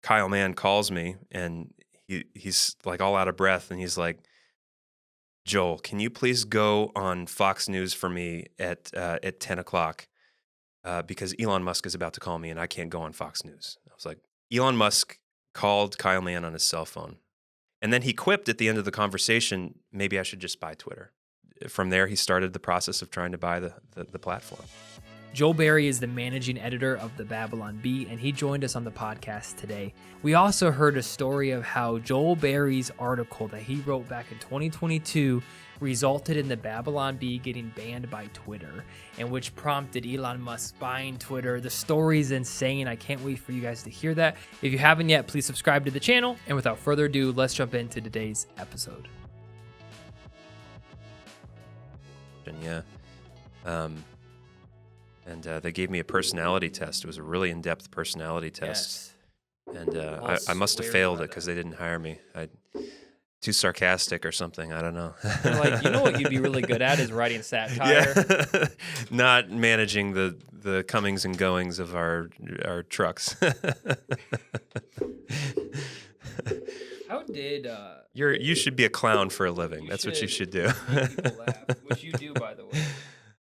Kyle Mann calls me, and he's like all out of breath, and he's like, Joel, can you please go on Fox News for me at 10 o'clock? Because Elon Musk is about to call me and I can't go on Fox News. I was like, Elon Musk called Kyle Mann on his cell phone. And then he quipped at the end of the conversation, maybe I should just buy Twitter. From there, he started the process of trying to buy the platform. Joel Berry is the managing editor of the Babylon Bee, and he joined us on the podcast today. We also heard a story of how Joel Berry's article that he wrote back in 2022 resulted in the Babylon Bee getting banned by Twitter, and which prompted Elon Musk buying Twitter. The story's insane. I can't wait for you guys to hear that. If you haven't yet, please subscribe to the channel. And without further ado, let's jump into today's episode. Yeah. And they gave me a personality test. It was a really in-depth personality test. Yes. And I must have failed it because they didn't hire me. Too sarcastic or something. I don't know. Like, you know what you'd be really good at is writing satire. Yeah. Not managing the comings and goings of our trucks. How did... You should be a clown for a living. That's what you should do. Make people laugh, which you do, by the way.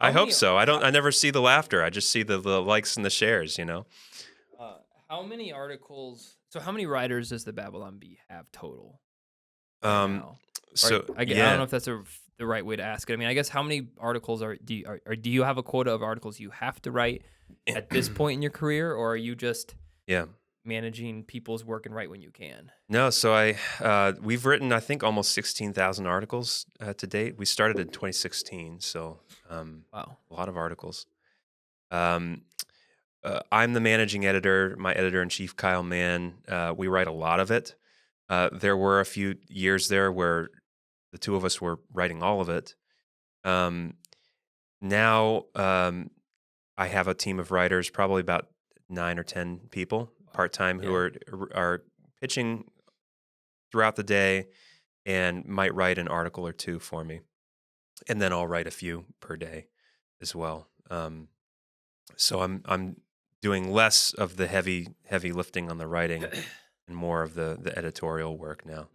I hope so. I never see the laughter. I just see the likes and the shares, you know? How many articles... So how many writers does the Babylon Bee have total? So I don't know if that's the right way to ask it. I mean, I guess how many articles do you have a quota of articles you have to write at this point in your career, or are you just managing people's work and write when you can? No, so we've written, I think, almost 16,000 articles to date. We started in 2016, so wow, a lot of articles. I'm the managing editor. My editor-in-chief, Kyle Mann, we write a lot of it. There were a few years there where the two of us were writing all of it. Now I have a team of writers, probably about 9 or 10 people, part-time, who are pitching throughout the day and might write an article or two for me. And then I'll write a few per day as well. So I'm doing less of the heavy lifting on the writing and more of the editorial work now.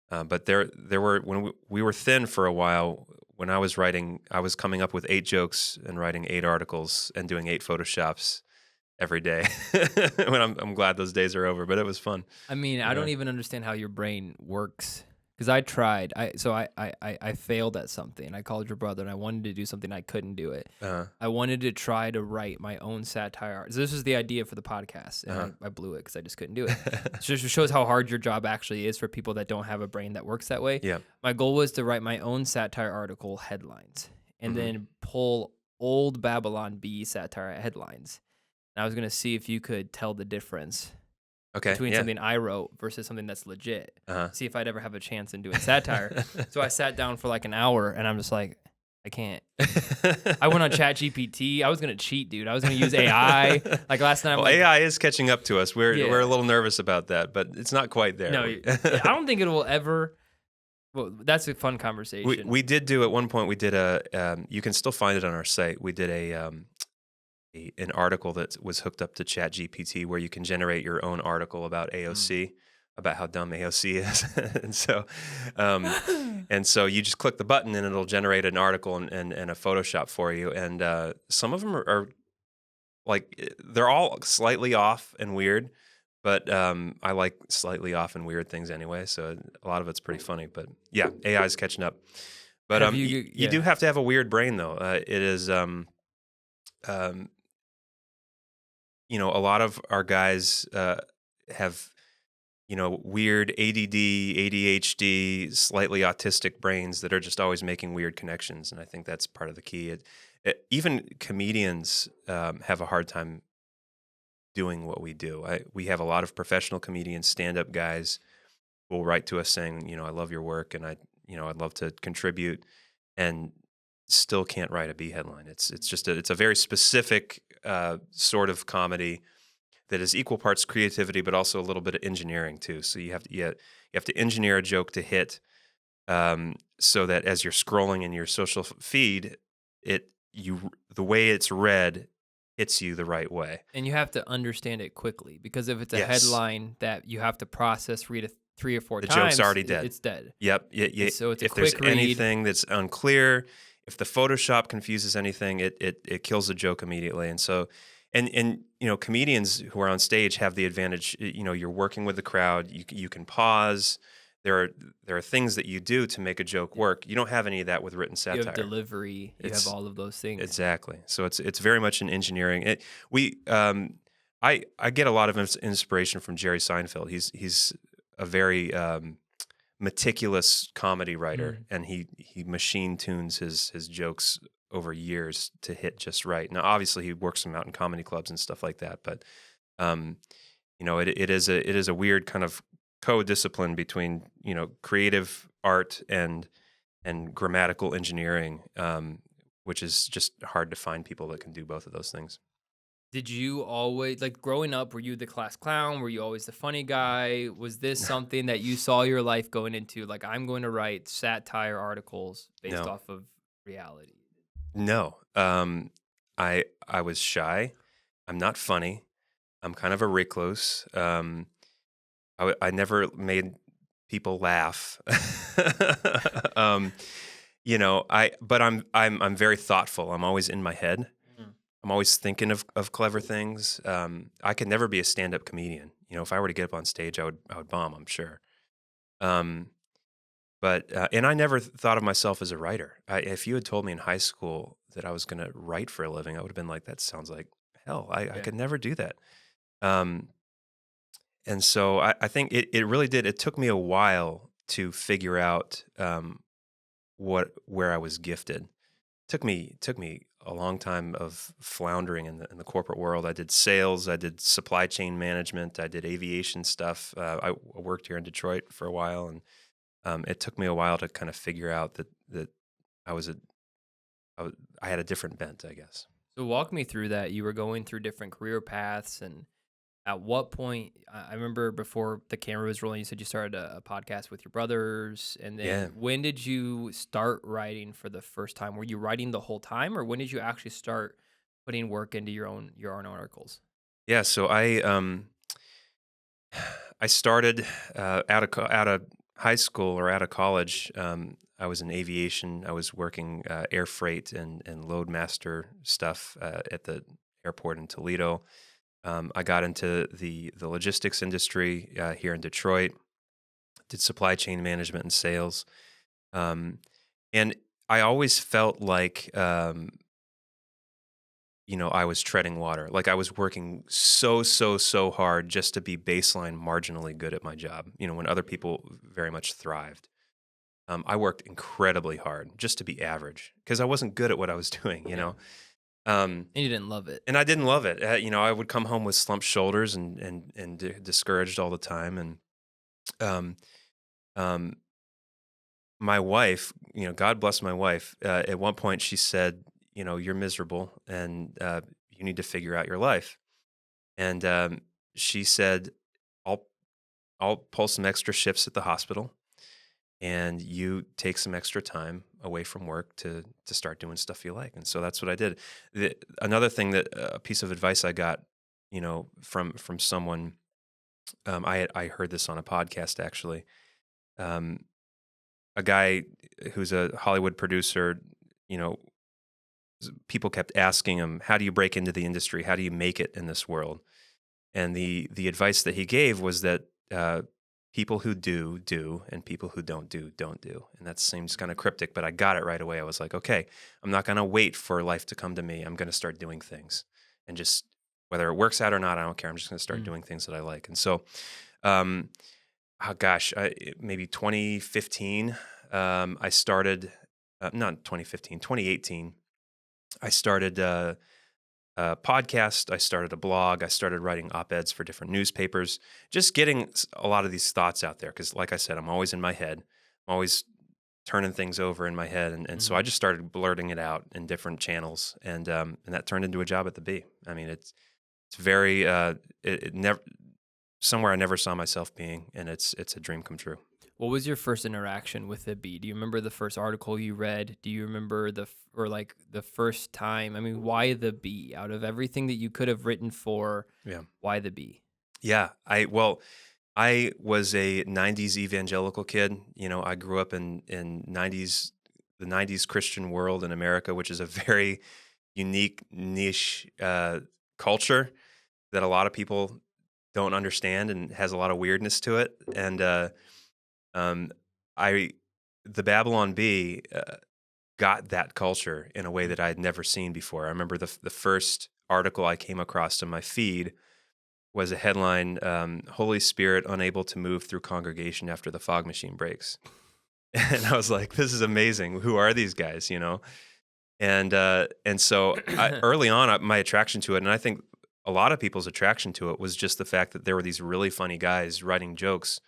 But there were, when we were thin for a while, when I was writing, I was coming up with 8 jokes and writing 8 articles and doing 8 Photoshops every day. When I'm glad those days are over, but it was fun. I mean, I don't even understand how your brain works, because I tried. I failed at something. I called your brother and I wanted to do something. I couldn't do it. I wanted to try to write my own satire. So this was the idea for the podcast, and I blew it because I just couldn't do it. It just shows how hard your job actually is for people that don't have a brain that works that way. Yeah. My goal was to write my own satire article headlines and then pull old Babylon Bee satire headlines. And I was going to see if you could tell the difference between something I wrote versus something that's legit. See if I'd ever have a chance in doing satire. So I sat down for like an hour, and I'm just like, I can't. I went on ChatGPT. I was going to cheat, dude. I was going to use AI. Like last night, AI is catching up to us. We're a little nervous about that, but it's not quite there. No, I don't think it will ever. Well, that's a fun conversation. We did do at one point. We did you can still find it on our site. We did an article that was hooked up to ChatGPT, where you can generate your own article about AOC, about how dumb AOC is. and so you just click the button and it'll generate an article and a Photoshop for you. And some of them are like, they're all slightly off and weird, but I like slightly off and weird things anyway. So a lot of it's pretty funny, but yeah, AI is catching up. But you do have to have a weird brain though. It is, you know, a lot of our guys have, you know, weird ADD, ADHD, slightly autistic brains that are just always making weird connections. And I think that's part of the key. Even comedians have a hard time doing what we do. We have a lot of professional comedians, stand-up guys who will write to us saying, you know, I love your work and I'd love to contribute, and still can't write a B headline. It's just it's a very specific sort of comedy that is equal parts creativity, but also a little bit of engineering too. So you have to engineer a joke to hit, so that as you're scrolling in your social feed, the way it's read hits you the right way. And you have to understand it quickly, because if it's a Yes. headline that you have to process, read it 3 or 4 The joke's times, already dead. it's dead. Yep. So it's a If there's quick read. anything that's unclear, if the Photoshop confuses anything, it kills the joke immediately. And so, and comedians who are on stage have the advantage. You're working with the crowd. You can pause. There are things that you do to make a joke work. You don't have any of that with written You have satire. delivery. You have It's all of those things. exactly. So it's very much an engineering. I get a lot of inspiration from Jerry Seinfeld. He's a very meticulous comedy writer, and he machine tunes his jokes over years to hit just right. Now, obviously, he works them out in comedy clubs and stuff like that, but um, it is a weird kind of co-discipline between creative art and grammatical engineering, which is just hard to find people that can do both of those things. Did you always, like growing up, were you the class clown? Were you always the funny guy? Was this something that you saw your life going into? Like, I'm going to write satire articles based No, off of reality. no. I was shy. I'm not funny. I'm kind of a recluse. I never made people laugh. um, but I'm very thoughtful. I'm always in my head. Mm. I'm always thinking of clever things. I could never be a stand-up comedian. If I were to get up on stage, I would bomb, I'm sure. And I never thought of myself as a writer. If you had told me in high school that I was going to write for a living, I would have been like, that sounds like hell. I Yeah. could never do that. Um, and so I think it really did. It took me a while to figure out where I was gifted. Took me a long time of floundering in the corporate world. I did sales, I did supply chain management, I did aviation stuff. I worked here in Detroit for a while, and it took me a while to kind of figure out that I was I had a different bent, I guess. So walk me through that. You were going through different career paths, and at what point? I remember before the camera was rolling, you said you started a podcast with your brothers, and Yeah. then when did you start writing for the first time? Were you writing the whole time, or when did you actually start putting work into your own articles? Yeah, so I started out of high school or out of college. I was in aviation. I was working air freight and load master stuff at the airport in Toledo. I got into the logistics industry here in Detroit. Did supply chain management and sales, and I always felt like I was treading water. Like I was working so hard just to be baseline marginally good at my job, when other people very much thrived. I worked incredibly hard just to be average because I wasn't good at what I was doing, Yeah. Um, And you didn't love it. and I didn't love it. I would come home with slumped shoulders and discouraged all the time. And um, um, my wife, God bless my wife, at one point she said, you're miserable and you need to figure out your life. And she said, I'll I'll pull some extra shifts at the hospital, and you take some extra time away from work to start doing stuff you like. And so that's what I did. Another thing that a piece of advice I got, from someone, I heard this on a podcast actually. Um, a guy who's a Hollywood producer, you know, people kept asking him, "How do you break into the industry? How do you make it in this world?" And the advice that he gave was that people who do, and people who don't do. And that seems kind of cryptic, but I got it right away. I was like, okay, I'm not going to wait for life to come to me. I'm going to start doing things, and just whether it works out or not, I don't care. I'm just going to start doing things that I like. And so, um, oh gosh, maybe 2015, I started. Not 2015, 2018. I started. Podcast. I started a blog. I started writing op-eds for different newspapers, just getting a lot of these thoughts out there. Because, like I said, I'm always in my head. I'm always turning things over in my head, and so I just started blurting it out in different channels, and that turned into a job at the Bee. I mean, it's very it never somewhere I never saw myself being, and it's a dream come true. What was your first interaction with the bee? Do you remember the first article you read? Do you remember or like the first time? I mean, why the bee? Out of everything that you could have written for, Yeah. why the bee? Yeah. I was a 90s evangelical kid. I grew up in the 90s Christian world in America, which is a very unique niche culture that a lot of people don't understand and has a lot of weirdness to it. And um, I, the Babylon Bee got that culture in a way that I had never seen before. I remember the first article I came across in my feed was a headline, Holy Spirit unable to move through congregation after the fog machine breaks. And I was like, this is amazing. Who are these guys, And so early on, my attraction to it, and I think a lot of people's attraction to it, was just the fact that there were these really funny guys writing jokes,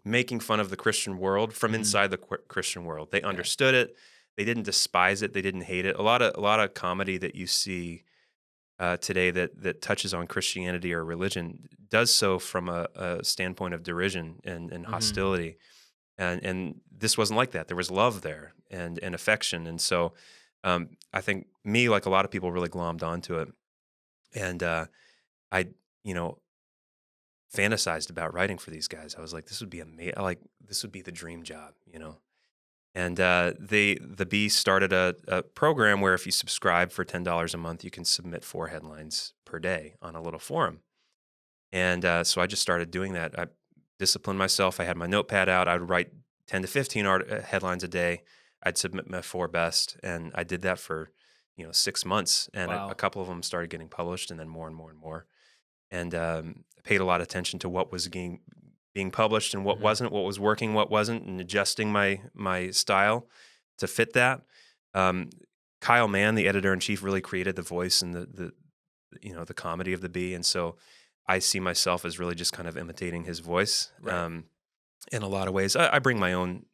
making fun of the Christian world from Mhm. inside the Christian world. They Yeah. understood it. They didn't despise it. They didn't hate it. A lot of comedy that you see today that touches on Christianity or religion does so from a standpoint of derision and Mhm. hostility. And this wasn't like that. There was love there and affection. And so I think me, like a lot of people, really glommed onto it. And I, you know, fantasized about writing for these guys. I was like, this would be amazing. Like, this would be the dream job. And the Bee started a program where if you subscribe for $10 a month, you can submit 4 headlines per day on a little forum. And so I just started doing that. I disciplined myself. I had my notepad out. I would write 10 to 15 headlines a day. I'd submit my 4 best, and I did that for 6 months. And a Wow. couple of them started getting published, and then more and more and more. And I paid a lot of attention to what was being published and what Mhm. wasn't, what was working, what wasn't, and adjusting my style to fit that. Um, Kyle Mann, the editor in chief, really created the voice and the comedy of the Bee, and so I see myself as really just kind of imitating his voice Right. in a lot of ways. I bring my own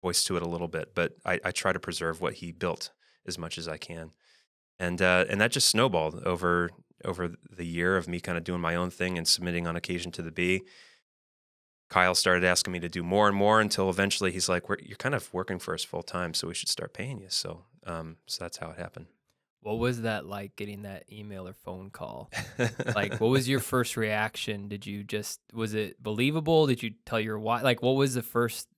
voice to it a little bit, but I try to preserve what he built as much as I can, and that just snowballed over the year of me kind of doing my own thing and submitting on occasion to the Bee. Kyle started asking me to do more and more until eventually he's like, "You're kind of working for us full time, so we should start paying you." So that's how it happened. What was that like getting that email or phone call? Like, what was your first reaction? Was it believable? Did you tell your wife? Like, what was the first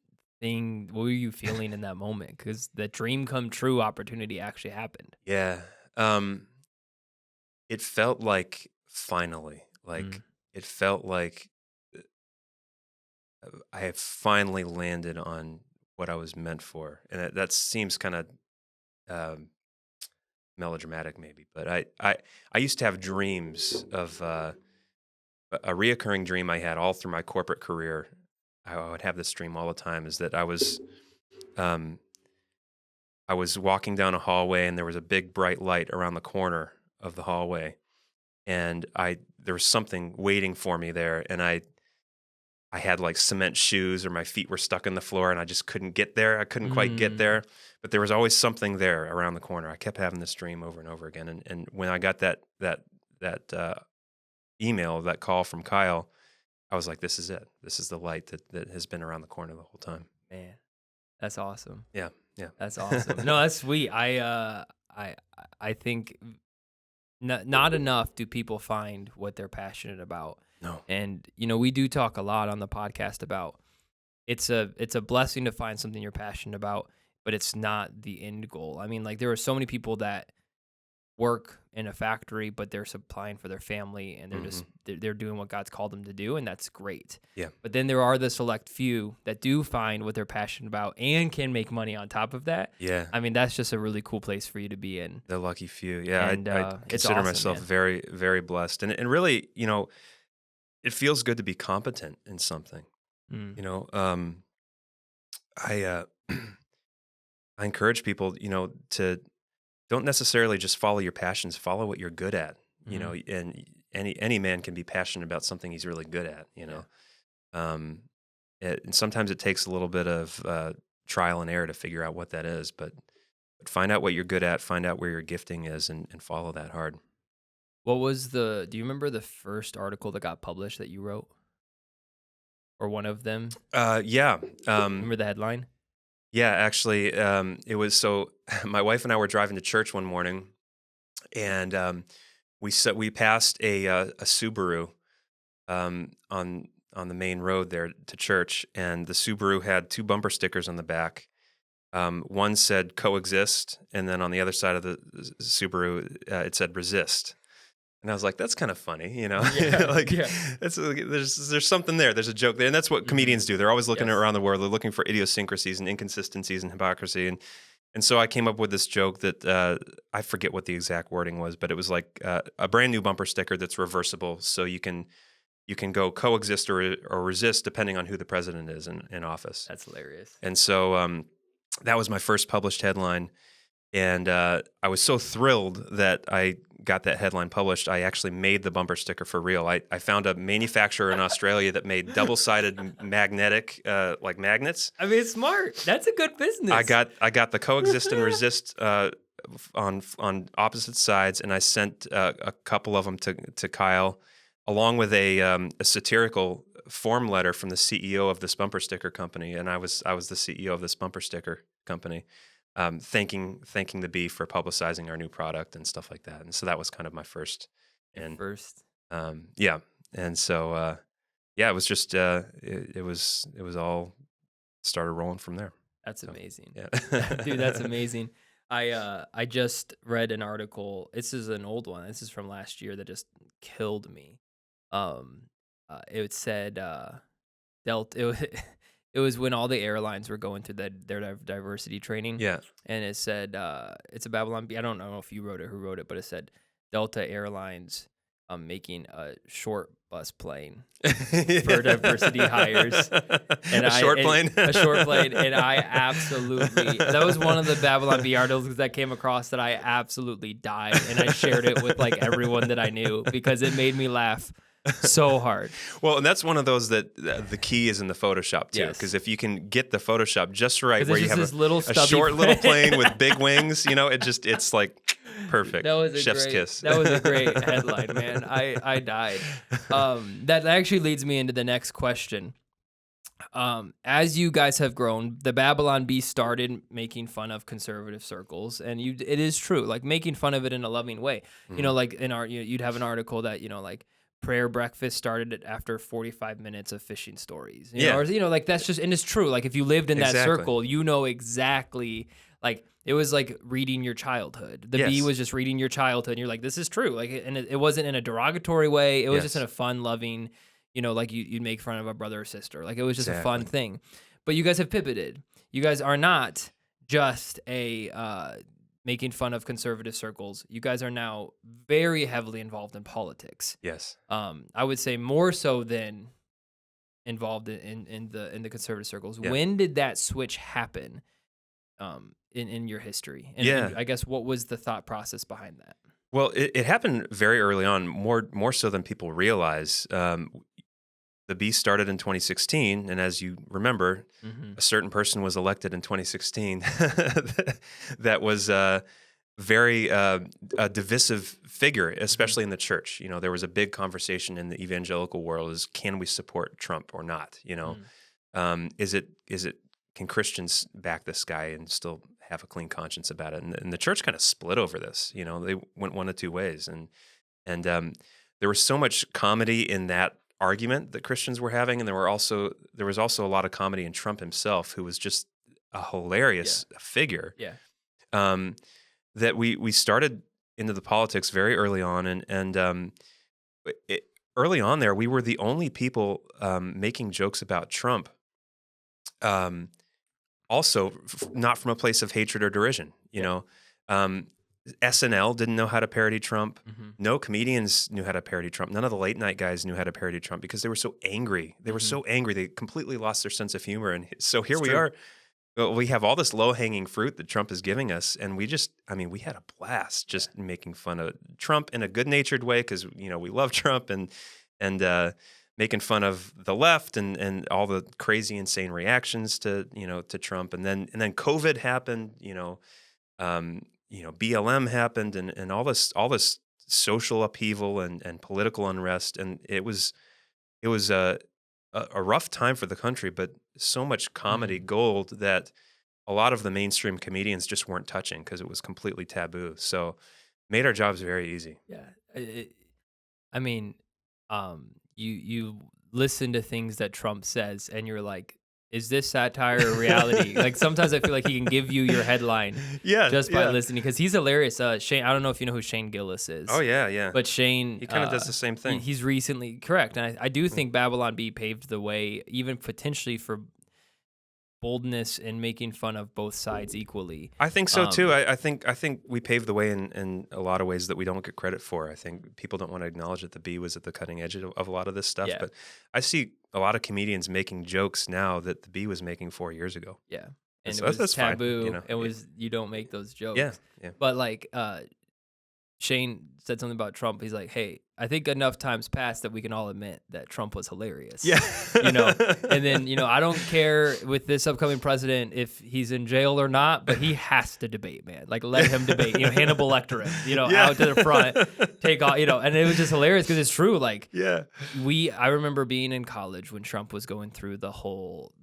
thing? What were you feeling in that moment? Because the dream come true opportunity actually happened. Yeah. Um, it felt like finally, Mm. it felt like I have finally landed on what I was meant for, and that seems kind of um, melodramatic, maybe. But I used to have dreams of a reoccurring dream I had all through my corporate career. I would have this dream all the time. Is that um, I was walking down a hallway, and there was a big bright light around the corner of the hallway, and there was something waiting for me there, and I had like cement shoes or my feet were stuck in the floor and I just couldn't get there. I couldn't quite get Mm. there, but there was always something there around the corner. I kept having this dream over and over again. And when I got that email, that call from Kyle, I was like, this is it. This is the light that has been around the corner the whole time. Man, that's awesome. Yeah. Yeah. That's awesome. No, that's sweet. I think not enough do people find what they're passionate about. No. And we do talk a lot on the podcast about it's a blessing to find something you're passionate about, but it's not the end goal. I mean, like there are so many people that work in a factory, but they're supplying for their family and they're Hmm. just they're doing what God's called them to do, and that's great. Yeah. But then there are the select few that do find what they're passionate about and can make money on top of that. Yeah. I mean, that's just a really cool place for you to be in. The lucky few. Yeah. And I it's consider awesome, myself man. very, very blessed. And really, it feels good to be competent in something, Mm, you know, I, I encourage people, to don't necessarily just follow your passions, follow what you're good at, mhm. and any man can be passionate about something he's really good at. Yeah. Um, and sometimes it takes a little bit of trial and error to figure out what that is, but find out what you're good at, find out where your gifting is, and follow that hard. Do you remember the first article that got published that you wrote? or one of them? Yeah. Remember the headline? Yeah, actually, it was so my wife and I were driving to church one morning, and we passed a Subaru on the main road there to church, and the Subaru had two bumper stickers on the back. One said "coexist," and then on the other side of the Subaru, it said "resist." And I was like, "That's kind of funny, you know." Yeah, Like, yeah. there's something there. There's a joke there, and that's what comedians do. They're always looking Yes. around the world. They're looking for idiosyncrasies and inconsistencies and hypocrisy. And so I came up with this joke that I forget what the exact wording was, but it was like a brand new bumper sticker that's reversible, so you can go coexist or resist depending on who the president is in office. That's hilarious. And so that was my first published headline. And I was so thrilled that I got that headline published. I actually made the bumper sticker for real. I found a manufacturer in Australia that made double-sided magnetic like magnets. I mean, it's smart. That's a good business. I got the coexist and resist on opposite sides, and I sent a couple of them to Kyle, along with a satirical form letter from the CEO of this bumper sticker company, and I was the CEO of this bumper sticker company, thanking the Bee for publicizing our new product and stuff like that. And so that was kind of my first. And First. yeah, and so yeah, it was just it was all started rolling from there. That's So, amazing. yeah, Dude, that's amazing. I just read an article. This is an old one. This is from last year that just killed me. It said Delta. It was when all the airlines were going through their diversity training. Yeah. And it said it's a Babylon Bee. I don't know if you wrote it, who wrote it, but it said Delta Airlines making a short bus plane for diversity hires. And a short plane. A short plane. And I absolutely, that was one of the Babylon Bee articles that came across that I absolutely died. And I shared it with like everyone that I knew because it made me laugh so hard. Well, and that's one of those that the key is in the Photoshop too, Yes. because if you can get the Photoshop just right, 'Cause where it's you just have this little a stubby short little plane. plane with big wings, it's like perfect. That was a Chef's great, kiss. That was a great headline, man. I died. That actually leads me into the next question. As you guys have grown, the Babylon Bee started making fun of conservative circles, and it is true, like making fun of it in a loving way. You know, like you'd have an article that like prayer breakfast started it after 45 minutes of fishing stories. You know, or, like that's just, and it's true. Like if you lived in that circle, you know exactly. Like it was like reading your childhood. The Bee was just reading your childhood, and you're like, this is true. Like, and it wasn't in a derogatory way. It was just in a fun, loving. Like you'd make fun of a brother or sister. Like it was just a fun thing. But you guys have pivoted. You guys are not just making fun of conservative circles. You guys are now very heavily involved in politics. Yes. I would say more so than involved in the conservative circles. Yeah. When did that switch happen in your history? And I guess what was the thought process behind that? Well, it happened very early on, more so than people realize. The Bee started in 2016, and as you remember, a certain person was elected in 2016 that was a very a divisive figure, especially in the church. There was a big conversation in the evangelical world: is can we support Trump or not? Is it can Christians back this guy and still have a clean conscience about it? And the church kind of split over this. They went one of two ways, and there was so much comedy in that argument that Christians were having, and there was also a lot of comedy in Trump himself, who was just a hilarious figure. That we started into the politics very early on, and early on there, we were the only people making jokes about Trump. Also, not from a place of hatred or derision. SNL didn't know how to parody Trump. No comedians knew how to parody Trump. None of the late night guys knew how to parody Trump because they were so angry. They were so angry. They completely lost their sense of humor. And so here we are. We have all this low hanging fruit that Trump is giving us. And we had a blast just making fun of Trump in a good natured way because, we love Trump and making fun of the left and all the crazy, insane reactions to Trump. And then COVID happened, BLM happened and all this social upheaval and political unrest. And it was a rough time for the country, but so much comedy Mhm. gold that a lot of the mainstream comedians just weren't touching because it was completely taboo. So made our jobs very easy. Yeah. I mean, you listen to things that Trump says, and you're like, "Is this satire or reality?" Like sometimes I feel like he can give you your headline Yeah, just by yeah. listening because he's hilarious. Shane, I don't know if you know who Shane Gillis Oh is, yeah, yeah. but Shane, He kind of does the same thing. he's recently correct, and I do Mm. think Babylon B paved the way, even potentially for boldness and making fun of both sides equally. I think so too. Um, I think we paved the way in a lot of ways that we don't get credit for. I think people don't want to acknowledge that the B was at the cutting edge of a lot of this stuff. yeah, But I see a lot of comedians making jokes now that the B was making 4 years ago. yeah, and That's it was that's fine. taboo. It was you don't make those Yeah, jokes, yeah, but like Shane said something about Trump. He's like, "Hey, I think enough times passed that we can all admit that Trump was hilarious." yeah. You know, and then I don't care with this upcoming president if he's in jail or not, but he has to debate, man. Like, let him debate. Hannibal Lecter him. Yeah. Out to the front, take off. And it was just hilarious because it's true. Like, Yeah. I remember being in college when Trump was going through the whole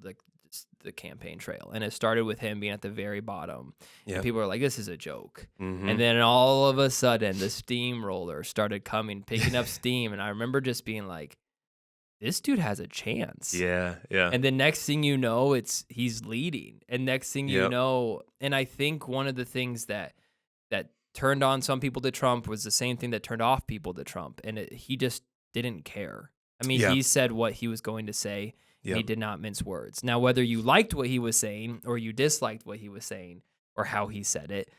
the campaign trail, and it started with him being at the very bottom, Yeah. and people were like, "This is a joke," Mhm. and then all of a sudden, the steamroller started coming, picking up steam, and I remember just being like, "This dude has a chance." Yeah, yeah. And then next thing you know, he's leading, and next thing you Yep. know, and I think one of the things that turned on some people to Trump was the same thing that turned off people to Trump, and he just didn't care. I mean, Yeah. he said what he was going to say, and he Yep. did not mince words. Now, whether you liked what he was saying or you disliked what he was saying or how he said it,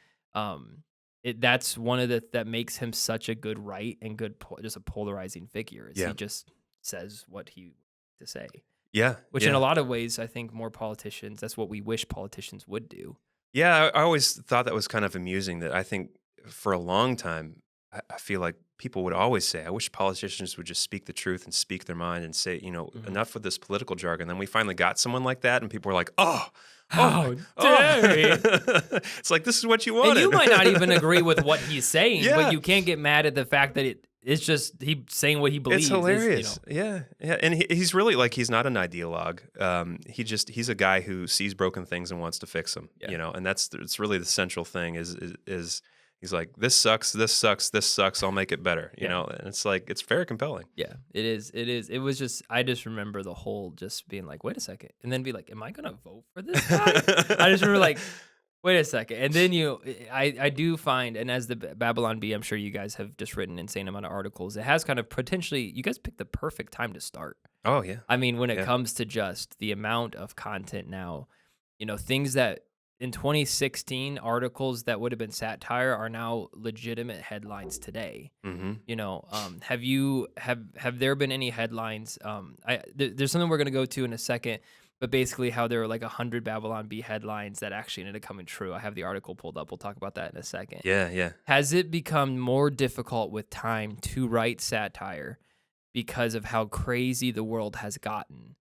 that's one of that makes him such a good right and just a polarizing figure. Is Yeah. he just says what he to say, Yeah. which in Yeah. a lot of ways, I think more politicians. That's what we wish politicians would do. Yeah, I always thought that was kind of amusing that I think for a long time, I feel like people would always say, I wish politicians would just speak the truth and speak their mind and say, Mhm. enough with this political jargon. Then we finally got someone like that, and people were like, oh, How oh. dare he? It's like, this is what you And wanted. you might not even agree with what he's saying, Yeah. but you can't get mad at the fact that it's just he saying what he believes. It's hilarious. Yeah. Yeah. And he's really like, he's not an ideologue. He's a guy who sees broken things and wants to fix them, Yeah. and it's really the central thing is he's like, this sucks, this sucks, this sucks. I'll make it better, Yeah. and it's like, it's very compelling. Yeah, it is. It is. It was just, I just remember the whole just being like, wait a second. And then be like, am I going to vote for this guy? I just remember like, wait a second. And then I do find, and as the Babylon Bee, I'm sure you guys have just written an insane amount of articles. It has kind of potentially, you guys picked the perfect time to start. Oh yeah. I mean, when it Yeah. comes to just the amount of content now, things that in 2016 articles that would have been satire are now legitimate headlines today. Mm-hmm. Have there been any headlines? There's something we're gonna go to in a second, but basically how there were like 100 Babylon Bee headlines that actually ended up coming true. I have the article pulled up. We'll talk about that in a second. Yeah. Yeah. Has it become more difficult with time to write satire because of how crazy the world has gotten?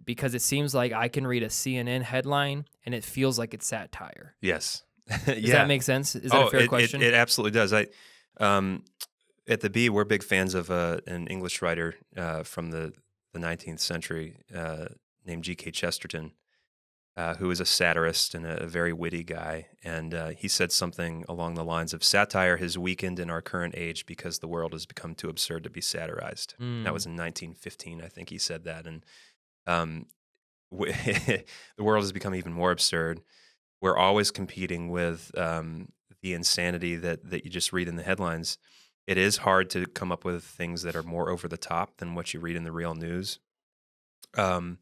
Because it seems like I can read a CNN headline and it feels like it's satire. Yes. Does that make sense? Is that a fair question? It absolutely does. At the Bee, we're big fans of an English writer from the 19th century named G.K. Chesterton, who is a satirist and a very witty guy. And he said something along the lines of, satire has weakened in our current age because the world has become too absurd to be satirized. That was in 1915, I think he said that. And the world has become even more absurd. We're always competing with the insanity that you just read in the headlines. It is hard to come up with things that are more over the top than what you read in the real news. And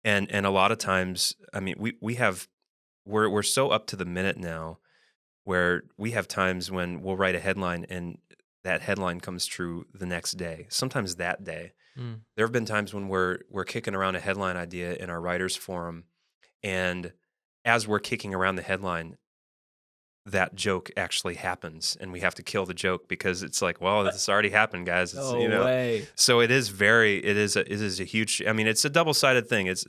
a lot of times, I mean, we're so up to the minute now, where we have times when we'll write a headline and that headline comes true the next day, sometimes that day. There have been times when we're kicking around a headline idea in our writers forum, and as we're kicking around the headline, that joke actually happens, and we have to kill the joke because it's like, well, this already happened, guys. It's, No way. So it is a huge. I mean, it's a double-sided thing. It's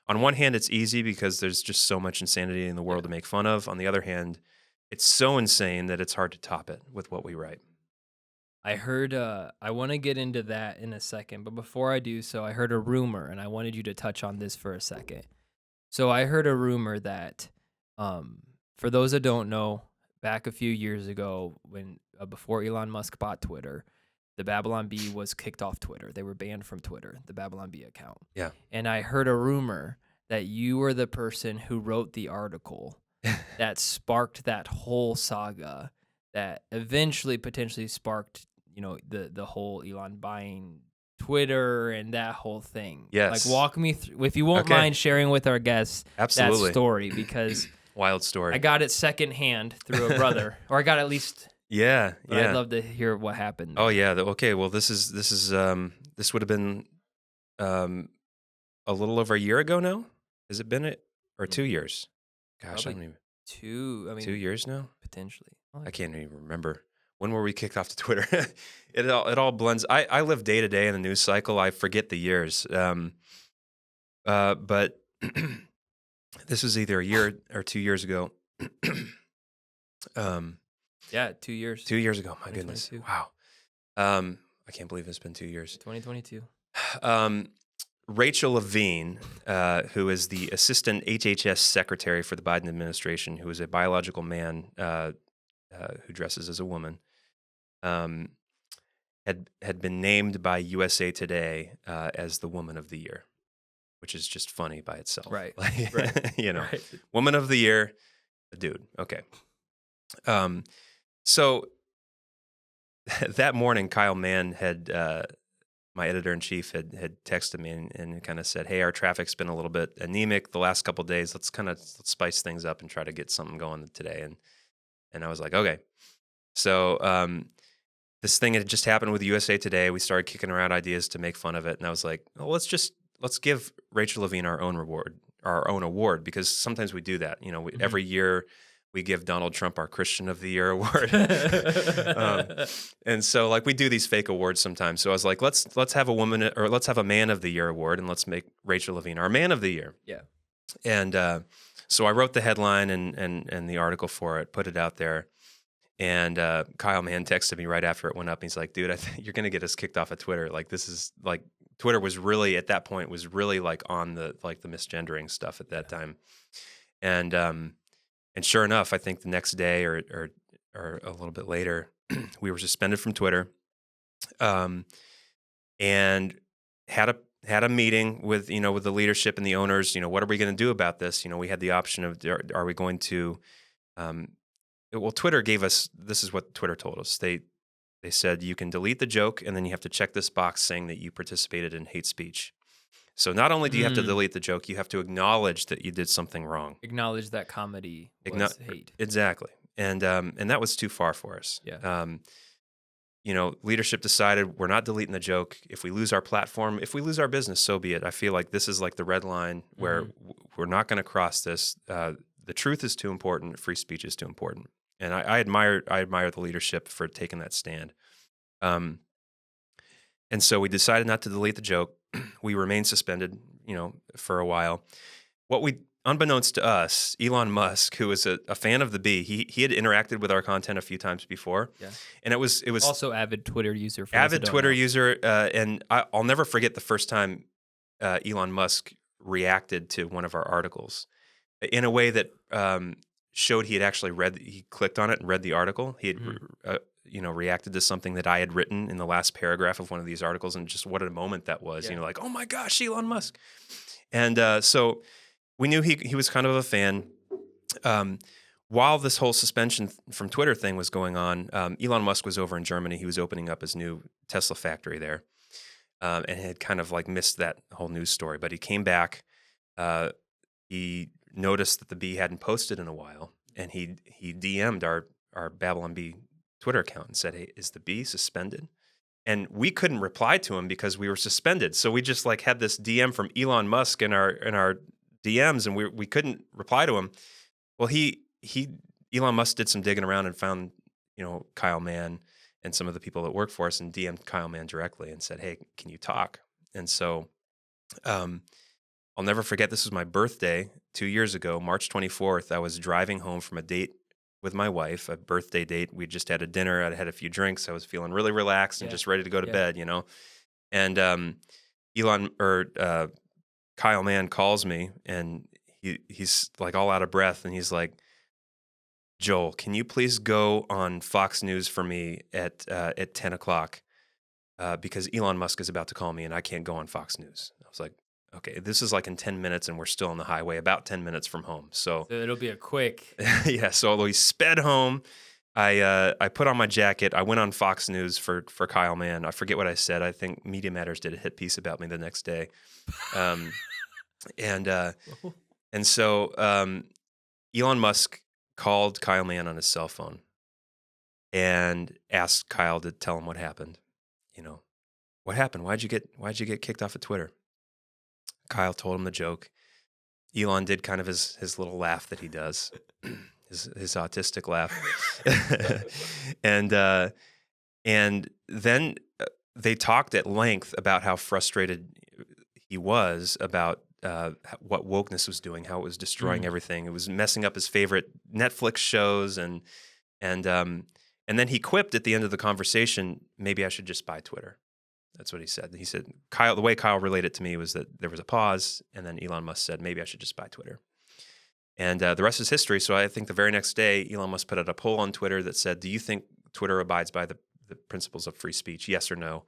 on one hand, it's easy because there's just so much insanity in the world to make fun of. On the other hand, it's so insane that it's hard to top it with what we write. I heard I want to get into that in a second, but before I do so, I heard a rumor and I wanted you to touch on this for a second. So I heard a rumor that um for those that don't know, back a few years ago when before Elon Musk bought Twitter, the Babylon Bee was kicked off Twitter. They were banned from Twitter, the Babylon Bee account. Yeah. And I heard a rumor that you were the person who wrote the article that sparked that whole saga that eventually potentially sparked, the whole Elon buying Twitter and that whole thing. Yes. Like walk me through, if you won't Okay. mind sharing with our guests Absolutely. that story, because Wild story. I got it secondhand through a brother, or I got at least. Yeah. But Yeah. I'd love to hear what happened. Oh yeah. Okay. Well, this would have been a little over a year ago now. Has it been or 2 years? Gosh, Probably I don't even. 2 2 years now. potentially. I can't even remember. When were we kicked off to Twitter? It all blends. I live day to day in the news cycle. I forget the years. But this was either a year or 2 years ago. Yeah, 2 years. 2 years ago. My goodness. 2022. Wow. I can't believe it's been 2 years. 2022. Rachel Levine, who is the assistant HHS secretary for the Biden administration, who is a biological man who dresses as a woman, had been named by USA Today as the Woman of the Year, which is just funny by itself. Right. Like, Right. Right. Woman of the Year, a dude. Okay. So that morning, Kyle Mann had. My editor-in-chief had texted me and kind of said, "Hey, our traffic's been a little bit anemic the last couple of days. Let's spice things up and try to get something going today." And I was like, "Okay." So this thing had just happened with USA Today. We started kicking around ideas to make fun of it, and I was like, "Well, let's give Rachel Levine our own award, because sometimes we do that. Every year." We give Donald Trump our Christian of the Year award. And so like we do these fake awards sometimes. So I was like, let's have let's have a Man of the Year award, and let's make Rachel Levine our Man of the Year. Yeah. And so I wrote the headline and the article for it, put it out there. And Kyle Mann texted me right after it went up. And he's like, dude, I think you're going to get us kicked off of Twitter. Like this is like Twitter was really at that point like on the misgendering stuff at that time. And sure enough, I think the next day or a little bit later, we were suspended from Twitter, and had a meeting with the leadership and the owners. What are we going to do about this? We had the option of are we going to? Well, Twitter gave us. This is what Twitter told us. They said you can delete the joke, and then you have to check this box saying that you participated in hate speech. So not only do you have to delete the joke, you have to acknowledge that you did something wrong. Acknowledge that comedy was hate. Exactly. And that was too far for us. Yeah. Leadership decided we're not deleting the joke. If we lose our platform, if we lose our business, so be it. I feel like this is like the red line where we're not going to cross this. The truth is too important. Free speech is too important. And I admire the leadership for taking that stand. And so we decided not to delete the joke. We remained suspended, for a while. Unbeknownst to us, Elon Musk, who was a fan of the Bee, he had interacted with our content a few times before. Yeah. And it was also avid Twitter user. And I'll never forget the first time Elon Musk reacted to one of our articles in a way that showed he had actually he clicked on it and read the article. He had reacted to something that I had written in the last paragraph of one of these articles, and just what a moment that was. Yeah. Like, oh my gosh, Elon Musk. And so we knew he was kind of a fan. While this whole suspension from Twitter thing was going on, Elon Musk was over in Germany. He was opening up his new Tesla factory there, and had kind of like missed that whole news story. But he came back. He noticed that the Bee hadn't posted in a while, and he DM'd our Babylon Bee Twitter account and said, "Hey, is the Bee suspended?" And we couldn't reply to him because we were suspended. So we just like had this DM from Elon Musk in our DMs, and we couldn't reply to him. Well, Elon Musk did some digging around and found Kyle Mann and some of the people that work for us, and DM'd Kyle Mann directly and said, "Hey, can you talk?" And so I'll never forget. This was my birthday 2 years ago, March 24th. I was driving home from a date with my wife, a birthday date. We just had a dinner. I'd had a few drinks. I was feeling really relaxed and Yeah. just ready to go to Yeah. bed, you know. And Kyle Mann calls me, and he's like all out of breath, and he's like, Joel, can you please go on Fox News for me at 10 o'clock? Because Elon Musk is about to call me and I can't go on Fox News. I was like, okay, this is like in 10 minutes and we're still on the highway, about 10 minutes from home. So it'll be a quick. yeah, so we sped home. I put on my jacket. I went on Fox News for Kyle Mann. I forget what I said. I think Media Matters did a hit piece about me the next day. Um, and so Elon Musk called Kyle Mann on his cell phone and asked Kyle to tell him what happened. You know, what happened? Why'd you get kicked off of Twitter? Kyle told him the joke. Elon did kind of his little laugh that he does, his autistic laugh, and then they talked at length about how frustrated he was about what wokeness was doing, how it was destroying everything. It was messing up his favorite Netflix shows, and then he quipped at the end of the conversation, maybe I should just buy Twitter. That's what he said. He said, the way Kyle relayed it to me was that there was a pause, and then Elon Musk said, maybe I should just buy Twitter. And the rest is history. So I think the very next day, Elon Musk put out a poll on Twitter that said, do you think Twitter abides by the principles of free speech? Yes or no?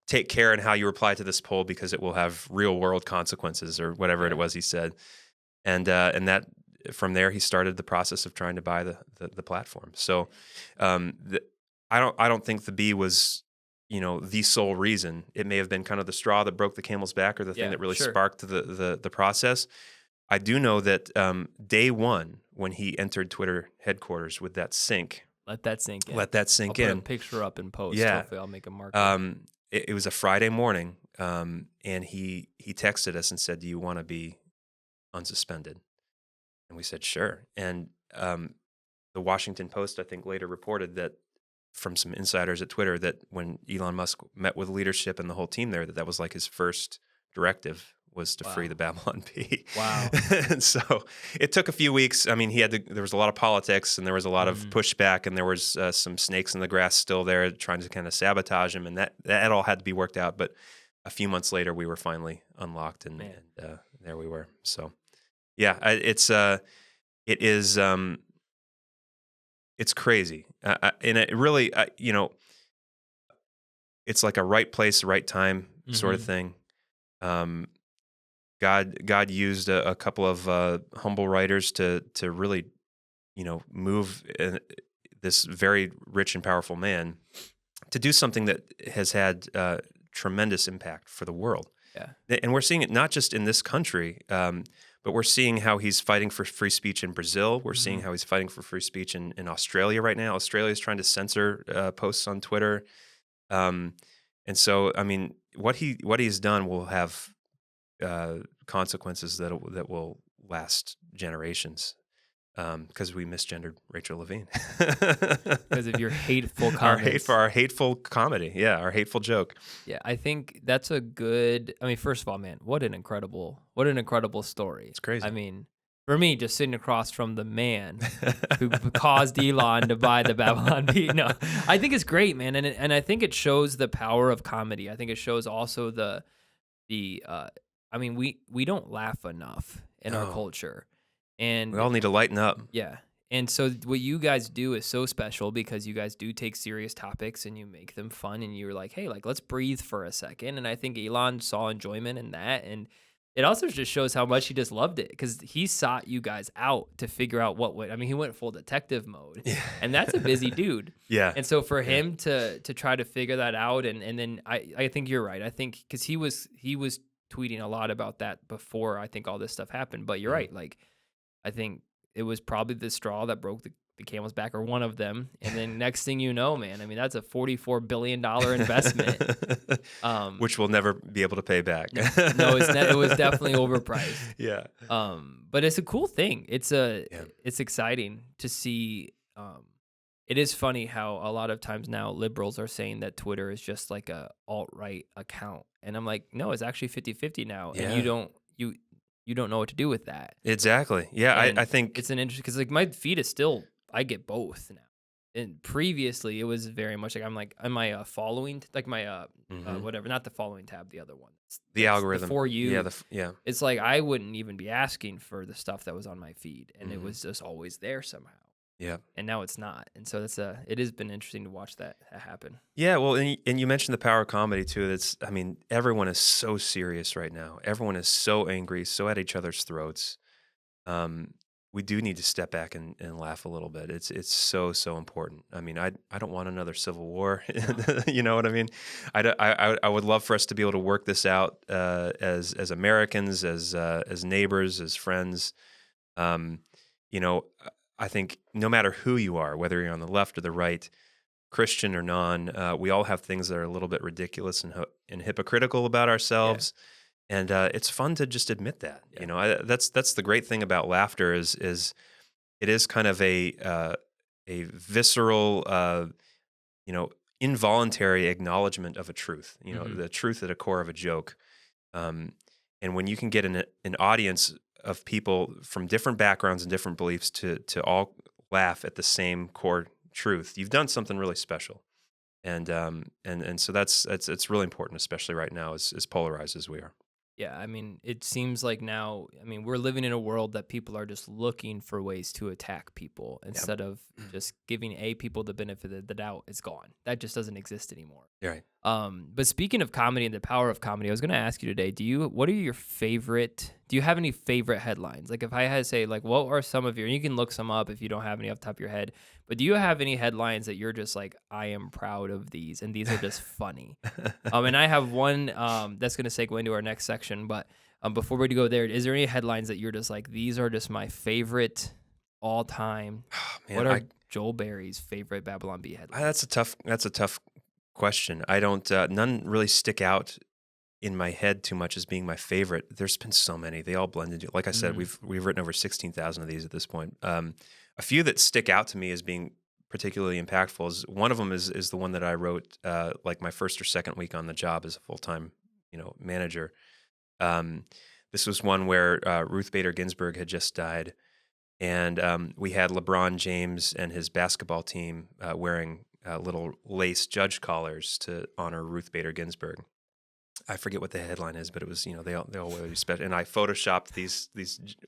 Take care in how you reply to this poll because it will have real world consequences, or whatever it was he said. And that from there, he started the process of trying to buy the platform. So I don't think the bee was, the sole reason. It may have been kind of the straw that broke the camel's back, or the thing that really sparked the process. I do know that day one, when he entered Twitter headquarters with that sync, let that sink in. I'll put a picture up in post. Yeah. Hopefully I'll make a marker. It was a Friday morning, and he texted us and said, do you want to be unsuspended? And we said, sure. And the Washington Post, I think, later reported that from some insiders at Twitter that when Elon Musk met with leadership and the whole team there, that was like his first directive was to free the Babylon Bee. Wow. And so it took a few weeks. I mean, there was a lot of politics, and there was a lot of pushback, and there was some snakes in the grass still there trying to kind of sabotage him, and that all had to be worked out. But a few months later, we were finally unlocked, and there we were. So yeah, it's crazy, and it really, it's like a right place, right time sort of thing. God used a couple of humble writers to really, move this very rich and powerful man to do something that has had tremendous impact for the world. Yeah, and we're seeing it not just in this country. But we're seeing how he's fighting for free speech in Brazil. We're seeing how he's fighting for free speech in Australia right now. Australia is trying to censor posts on Twitter. And so, I mean, what he's done will have consequences that will last generations. Because we misgendered Rachel Levine. Because of your hateful comments. Our hateful comedy. Yeah, our hateful joke. Yeah, I think that's a good. I mean, first of all, man, what an incredible story. It's crazy. I mean, for me, just sitting across from the man who caused Elon to buy the Babylon Bee. No, I think it's great, man, and I think it shows the power of comedy. I think it shows also the. I mean, we don't laugh enough in our culture. And we all need to lighten up. Yeah. And so what you guys do is so special because you guys do take serious topics and you make them fun, and you're like, hey, like, let's breathe for a second. And I think Elon saw enjoyment in that. And it also just shows how much he just loved it, because he sought you guys out to figure out he went full detective mode. Yeah. And that's a busy dude. Yeah. And so for him to try to figure that out, and then I think you're right. I think because he was tweeting a lot about that before I think all this stuff happened. But you're right. Like, I think it was probably the straw that broke the camel's back, or one of them. And then next thing you know, man, I mean, that's a $44 billion investment. Which we'll never be able to pay back. No, it was definitely overpriced. Yeah. But it's a cool thing. It's exciting to see. It is funny how a lot of times now liberals are saying that Twitter is just like a alt-right account. And I'm like, no, it's actually 50-50 now. Yeah. And you don't know what to do with that. Exactly. Yeah, I think it's an interesting, because like my feed is still I get both now. And previously, it was very much like I'm like, am I following like my whatever, not the following tab, the other one. The That's the algorithm. for Yeah, you. yeah. It's like I wouldn't even be asking for the stuff that was on my feed, and it Mhm. was just always there somehow. Yeah. And now it's not. And so it has been interesting to watch that happen. Yeah, well, and you mentioned the power of comedy too. I mean, everyone is so serious right now. Everyone is so angry, so at each other's throats. Um, we do need to step back and laugh a little bit. It's so important. I mean, I don't want another civil war. No. You know what I mean? I would love for us to be able to work this out as Americans, as neighbors, as friends. Um, you know, I think no matter who you are, whether you're on the left or the right, Christian or non, we all have things that are a little bit ridiculous and hypocritical about Yeah. ourselves, and it's fun to just admit that. Yeah. You know, that's the great thing about laughter is it is kind of a visceral, you know, involuntary acknowledgement of a truth. You know, Mhm. the truth at the core of a joke, um, and when you can get an audience of people from different backgrounds and different beliefs to all laugh at the same core truth, you've done something really special. And so it's really important, especially right now, as polarized as we are. Yeah, I mean, it seems like now, I mean, we're living in a world that people are just looking for ways to attack people Yep. instead of just giving people the benefit of the doubt. It's gone. That just doesn't exist anymore. You're right. But speaking of comedy and the power of comedy, I was going to ask you today, what are your favorite, do you have any favorite headlines? Like if I had to say, like, what are some of your, and you can look some up if you don't have any off the top of your head, but do you have any headlines that you're just like, I am proud of these and these are just funny? And I have one that's going to segue into our next section, but before we go there, is there any headlines that you're just like, these are just my favorite all time? Oh, man, What are Joel Berry's favorite Babylon Bee headlines? that's a tough question. I don't none really stick out in my head too much as being my favorite. There's been so many; they all blend into. Like I said, Mhm. we've written over 16,000 of these at this point. A few that stick out to me as being particularly impactful is one of them is the one that I wrote like my first or second week on the job as a full time manager. Um, this was one where Ruth Bader Ginsburg had just died, and we had LeBron James and his basketball team wearing little lace judge collars to honor Ruth Bader Ginsburg. I forget what the headline is, but it was they all wear these special. And I photoshopped these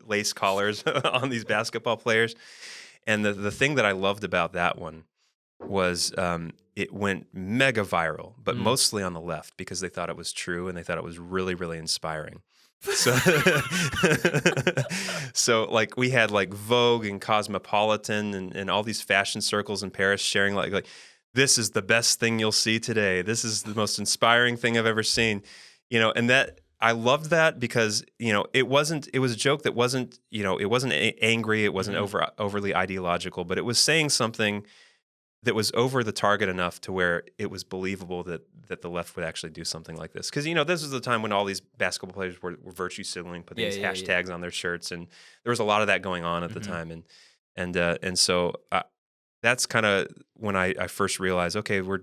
lace collars on these basketball players. And the thing that I loved about that one was it went mega viral, but Mm. mostly on the left because they thought it was true and they thought it was really, really inspiring. So, so like we had like Vogue and Cosmopolitan and all these fashion circles in Paris sharing like this is the best thing you'll see today. This is the most inspiring thing I've ever seen. And that I loved that because it was a joke that wasn't it wasn't angry, it wasn't Mhm. overly ideological, but it was saying something that was over the target enough to where it was believable that the left would actually do something like this. Because this was the time when all these basketball players were virtue signaling, putting Yeah, these yeah, yeah. hashtags on their shirts, and there was a lot of that going on at the Mhm. time. And so that's kind of when I first realized, okay, we're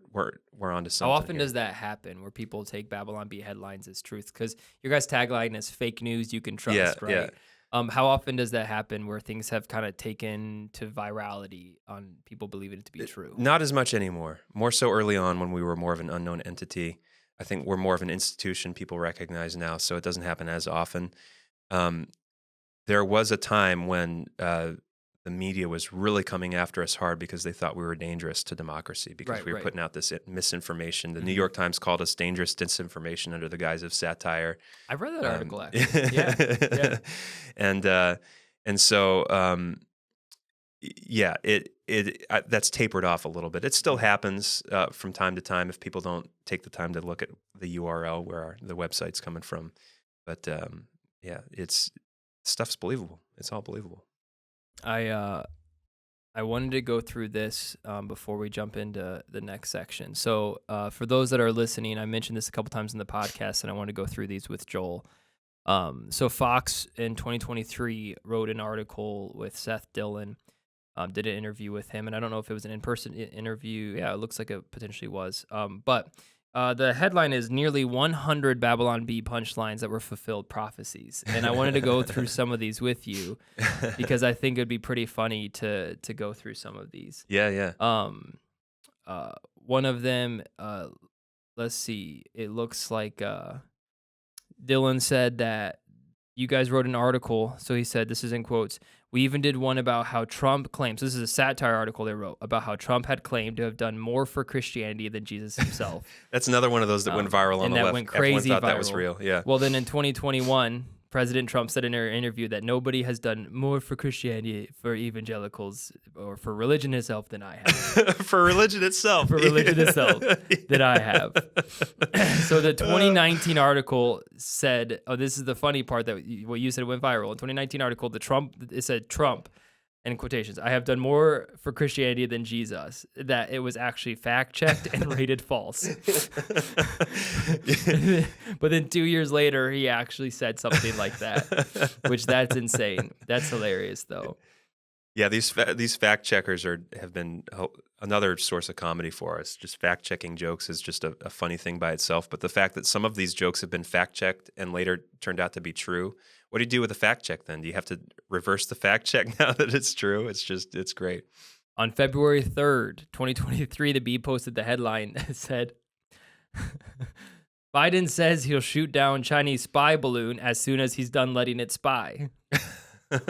onto How something often here. does that happen where people take Babylon Bee headlines as truth? Because your guys' tagline is fake news you can Yeah, trust, yeah. right? How often does that happen where things have kind of taken to virality on people believing it to be true? Not as much anymore. More so early on when we were more of an unknown entity. I think we're more of an institution people recognize now, so it doesn't happen as often. Um, there was a time when the media was really coming after us hard because they thought we were dangerous to democracy because Right, we were right. putting out this misinformation. The New Mhm. York Times called us dangerous disinformation under the guise of satire. I've read that Um, article actually. Yeah, yeah. and so yeah, that's tapered off a little bit. It still Mhm. happens from time to time if people don't take the time to look at the URL where the website's coming from. But yeah, stuff's believable. It's all believable. I I wanted to go through this before we jump into the next section. So, for those that are listening, I mentioned this a couple times in the podcast, and I want to go through these with Joel. So, Fox in 2023 wrote an article with Seth Dillon, did an interview with him, and I don't know if it was an in-person interview. Yeah, it looks like it potentially was. But The headline is nearly 100 Babylon Bee punchlines that were fulfilled prophecies, and I wanted to go through some of these with you because I think it'd be pretty funny to go through some of these. Yeah, yeah. One of them, let's see, it looks like Dillon said that you guys wrote an article. So he said, this is in quotes. We even did one about how Trump claims, this is a satire article they wrote, about how Trump had claimed to have done more for Christianity than Jesus himself. That's another one of those that went viral on and the that left. went crazy Everyone thought viral. that was real. Yeah. Well, then in 2021, President Trump said in an interview that nobody has done more for Christianity, for evangelicals, or for religion itself than I have. For religion itself. For religion itself that I have. So the 2019 article said, oh, this is the funny part that what you said went viral. In 2019 article, it said Trump, in quotations, I have done more for Christianity than Jesus. That it was actually fact-checked and rated false. But then 2 years later, he actually said something like that, which that's insane. That's hilarious, though. Yeah, these fact checkers have been another source of comedy for us. Just fact checking jokes is just a funny thing by itself. But the fact that some of these jokes have been fact checked and later turned out to be true, what do you do with a fact check then? Do you have to reverse the fact check now that it's true? It's great. On February 3rd, 2023, the Bee posted the headline that said, Biden says he'll shoot down Chinese spy balloon as soon as he's done letting it spy.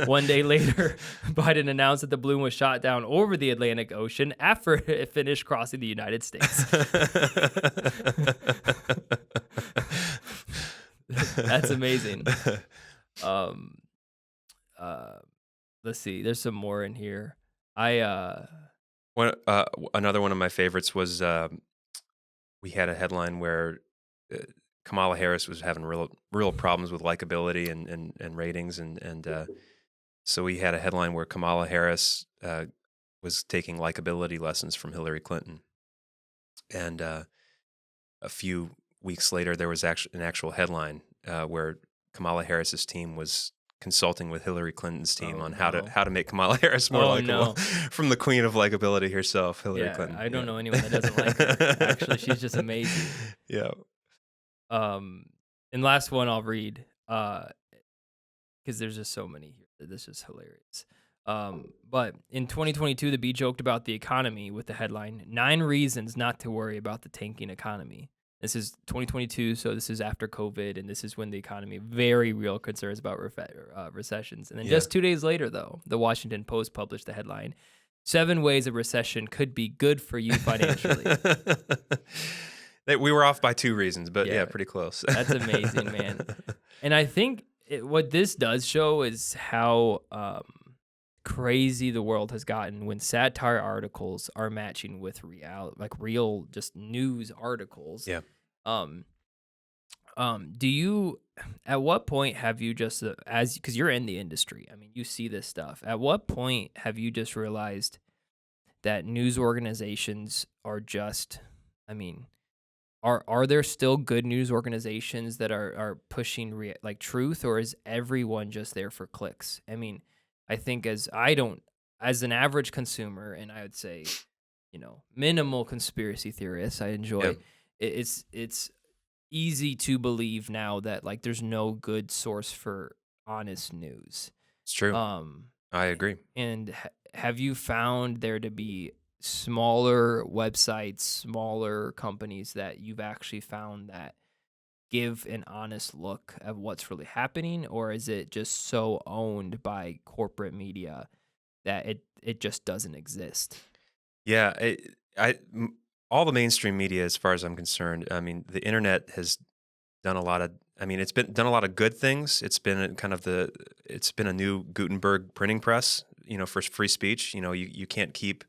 One day later, Biden announced that the balloon was shot down over the Atlantic Ocean after it finished crossing the United States. That's amazing. Let's see. There's some more in here. Another one of my favorites was we had a headline where Kamala Harris was having real problems with likability and ratings, and so we had a headline where Kamala Harris was taking likability lessons from Hillary Clinton, and a few weeks later there was an actual headline where Kamala Harris's team was consulting with Hillary Clinton's team on how to make Kamala Harris more likable from the queen of likability herself, Hillary Clinton. I don't know anyone that doesn't like her. Actually, she's just amazing. Yeah. And last one I'll read, because there's just so many here. This is hilarious. But in 2022, the Bee joked about the economy with the headline, 9 reasons not to worry about the tanking economy. This is 2022, so this is after COVID, and this is when the economy, very real concerns about recessions. And then just 2 days later, though, the Washington Post published the headline, 7 ways a recession could be good for you financially. We were off by 2 reasons, but yeah pretty close. That's amazing, man. And I think what this does show is how crazy the world has gotten when satire articles are matching with real just news articles. Yeah. Do you, at what point have you just, because you're in the industry, I mean, you see this stuff. At what point have you just realized that news organizations are just, I mean, are there still good news organizations that are pushing truth, or is everyone just there for clicks? I mean, I think as an average consumer, and I would say, minimal conspiracy theorists, I enjoy. It's easy to believe now that there's no good source for honest news. It's true. I agree. And have you found there to be smaller websites, smaller companies that you've actually found that give an honest look at what's really happening, or is it just so owned by corporate media that it just doesn't exist? Yeah, all the mainstream media, as far as I'm concerned, I mean, the internet has done a lot of, it's been done a lot of good things. It's been it's been a new Gutenberg printing press, for free speech. You can't keep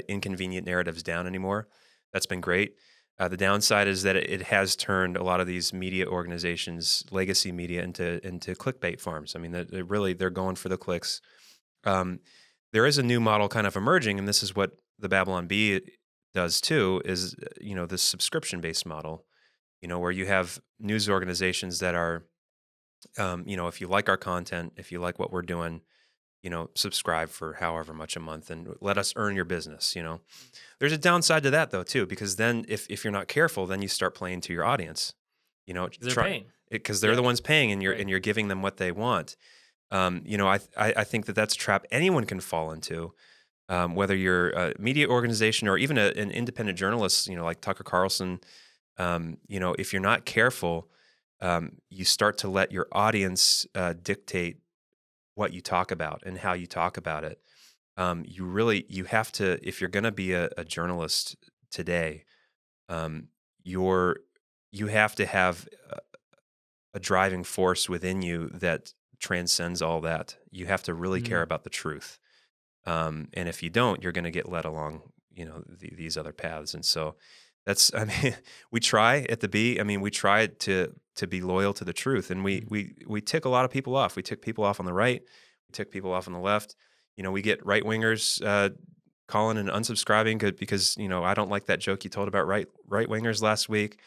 inconvenient narratives down anymore. That's been great. The downside is that it has turned a lot of these media organizations, legacy media, into clickbait farms. I mean, they're going for the clicks. There is a new model kind of emerging, and this is what the Babylon Bee does too, is this subscription-based model, where you have news organizations that are, if you like our content, if you like what we're doing, subscribe for however much a month and let us earn your business. There's a downside to that though too, because then if you're not careful, then you start playing to your audience. They're paying because they're the ones paying, and Right. you're giving them what they want. I think that's a trap anyone can fall into, whether you're a media organization or even an independent journalist, like Tucker Carlson. If you're not careful, you start to let your audience dictate what you talk about and how you talk about it. You have to, if you're going to be a journalist today, um, you have to have a driving force within you that transcends all that. You have to really care about the truth. And if you don't, you're going to get led along, these other paths. And so we try at the Bee. We try to be loyal to the truth, and we tick a lot of people off. We tick people off on the right. We tick people off on the left. We get right wingers calling and unsubscribing because I don't like that joke you told about right wingers last week.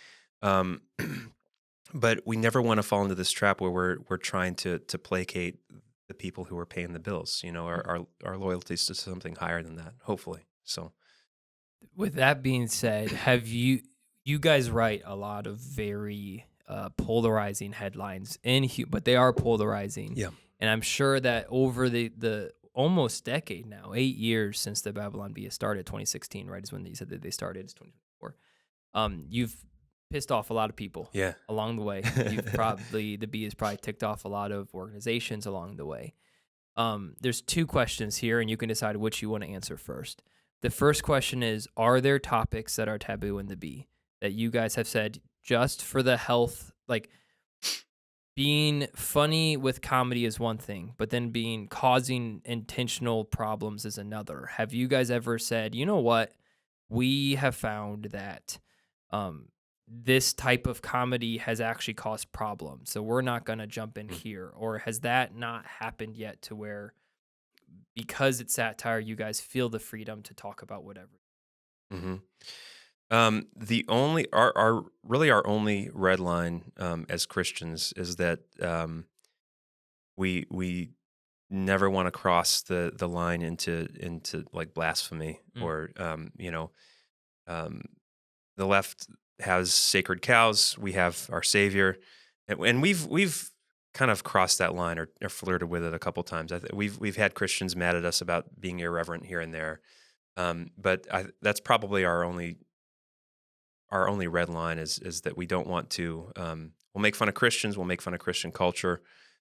But we never want to fall into this trap where we're trying to placate the people who are paying the bills. Our loyalties to something higher than that, hopefully. So, with that being said, have you guys write a lot of very polarizing headlines but they are polarizing. Yeah. And I'm sure that over the almost decade now, 8 years since the Babylon Bee started, 2016, right, is when you said that they started. It's 2024. You've pissed off a lot of people along the way. The Bee has probably ticked off a lot of organizations along the way. There's 2 questions here, and you can decide which you want to answer first. The first question is, are there topics that are taboo in the Bee that you guys have said just for the health, like being funny with comedy is one thing, but then causing intentional problems is another? Have you guys ever said, you know what, we have found that this type of comedy has actually caused problems, so we're not going to jump in here? Or has that not happened yet, to where because it's satire, you guys feel the freedom to talk about whatever? The only our only red line as Christians is that we never want to cross the line into like blasphemy or the left has sacred cows. We have our Savior, and we've kind of crossed that line or flirted with it a couple times. We've had Christians mad at us about being irreverent here and there, but that's probably our only red line is that we don't want to. We'll make fun of Christians. We'll make fun of Christian culture.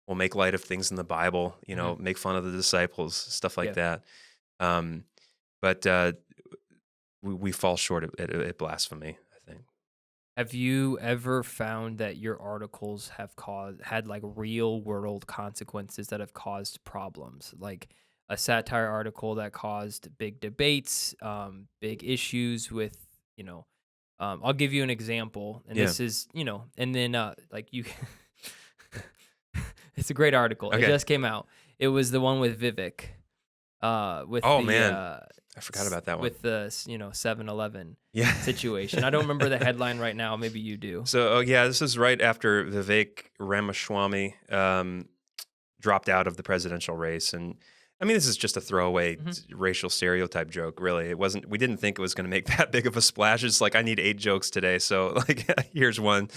We'll make light of things in the Bible. Make fun of the disciples, stuff like that. But we fall short at blasphemy, I think. Have you ever found that your articles have had like real world consequences that have caused problems? Like a satire article that caused big debates, big issues with, I'll give you an example, and this is, and then like you, it's a great article. Okay. It just came out. It was the one with Vivek. I forgot about that one. With the 7-Eleven situation. I don't remember the headline right now. Maybe you do. So this is right after Vivek Ramaswamy dropped out of the presidential race, and this is just a throwaway racial stereotype joke. Really, it wasn't. We didn't think it was going to make that big of a splash. It's like, I need 8 jokes today, so like here's one.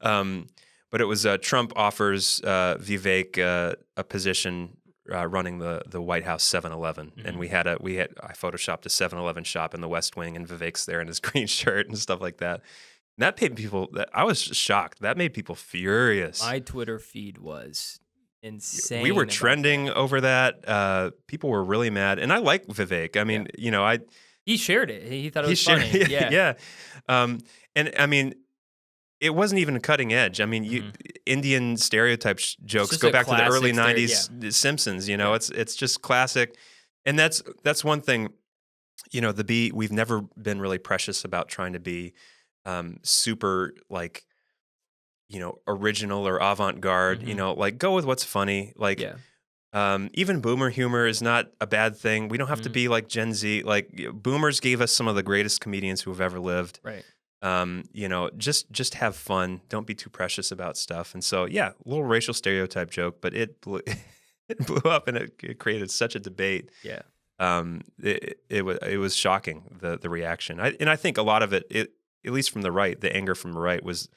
But it was Trump offers Vivek a position running the White House 7-Eleven, and I photoshopped a 7-Eleven shop in the West Wing, and Vivek's there in his green shirt and stuff like that. And that made people. I was shocked. That made people furious. My Twitter feed was insane. We were trending over that. People were really mad, and I like Vivek. He shared it. He thought it was funny. Yeah. And it wasn't even cutting edge. Indian stereotype jokes go back to the early '90s Simpsons. It's just classic, and that's one thing. The Bee, we've never been really precious about trying to be super like original or avant-garde. Like go with what's funny. Like even boomer humor is not a bad thing. We don't have to be like Gen Z. Like boomers gave us some of the greatest comedians who have ever lived. Right. Just have fun. Don't be too precious about stuff. And so, a little racial stereotype joke, but it it blew up, and it created such a debate. Yeah. It was shocking, the reaction. I think a lot of it, at least from the right, the anger from the right was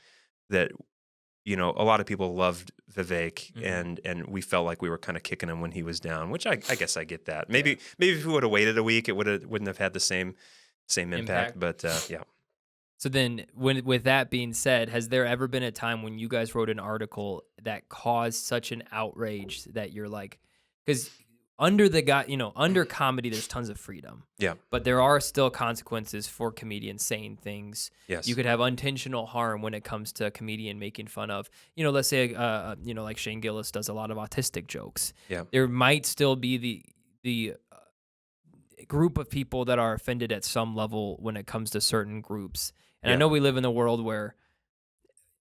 that, a lot of people loved Vivek, Mhm. and we felt like we were kind of kicking him when he was down, which I guess I get that. Maybe if we would have waited a week, wouldn't have had the same impact. Impact. But yeah. So then, with that being said, has there ever been a time when you guys wrote an article that caused such an outrage that you're like, because under comedy, there's tons of freedom, Yeah. but there are still consequences for comedians saying things. Yes. You could have intentional harm when it comes to a comedian making fun of, let's say, like Shane Gillis does a lot of autistic jokes. Yeah. There might still be the group of people that are offended at some level when it comes to certain groups. And I Yeah. know we live in a world where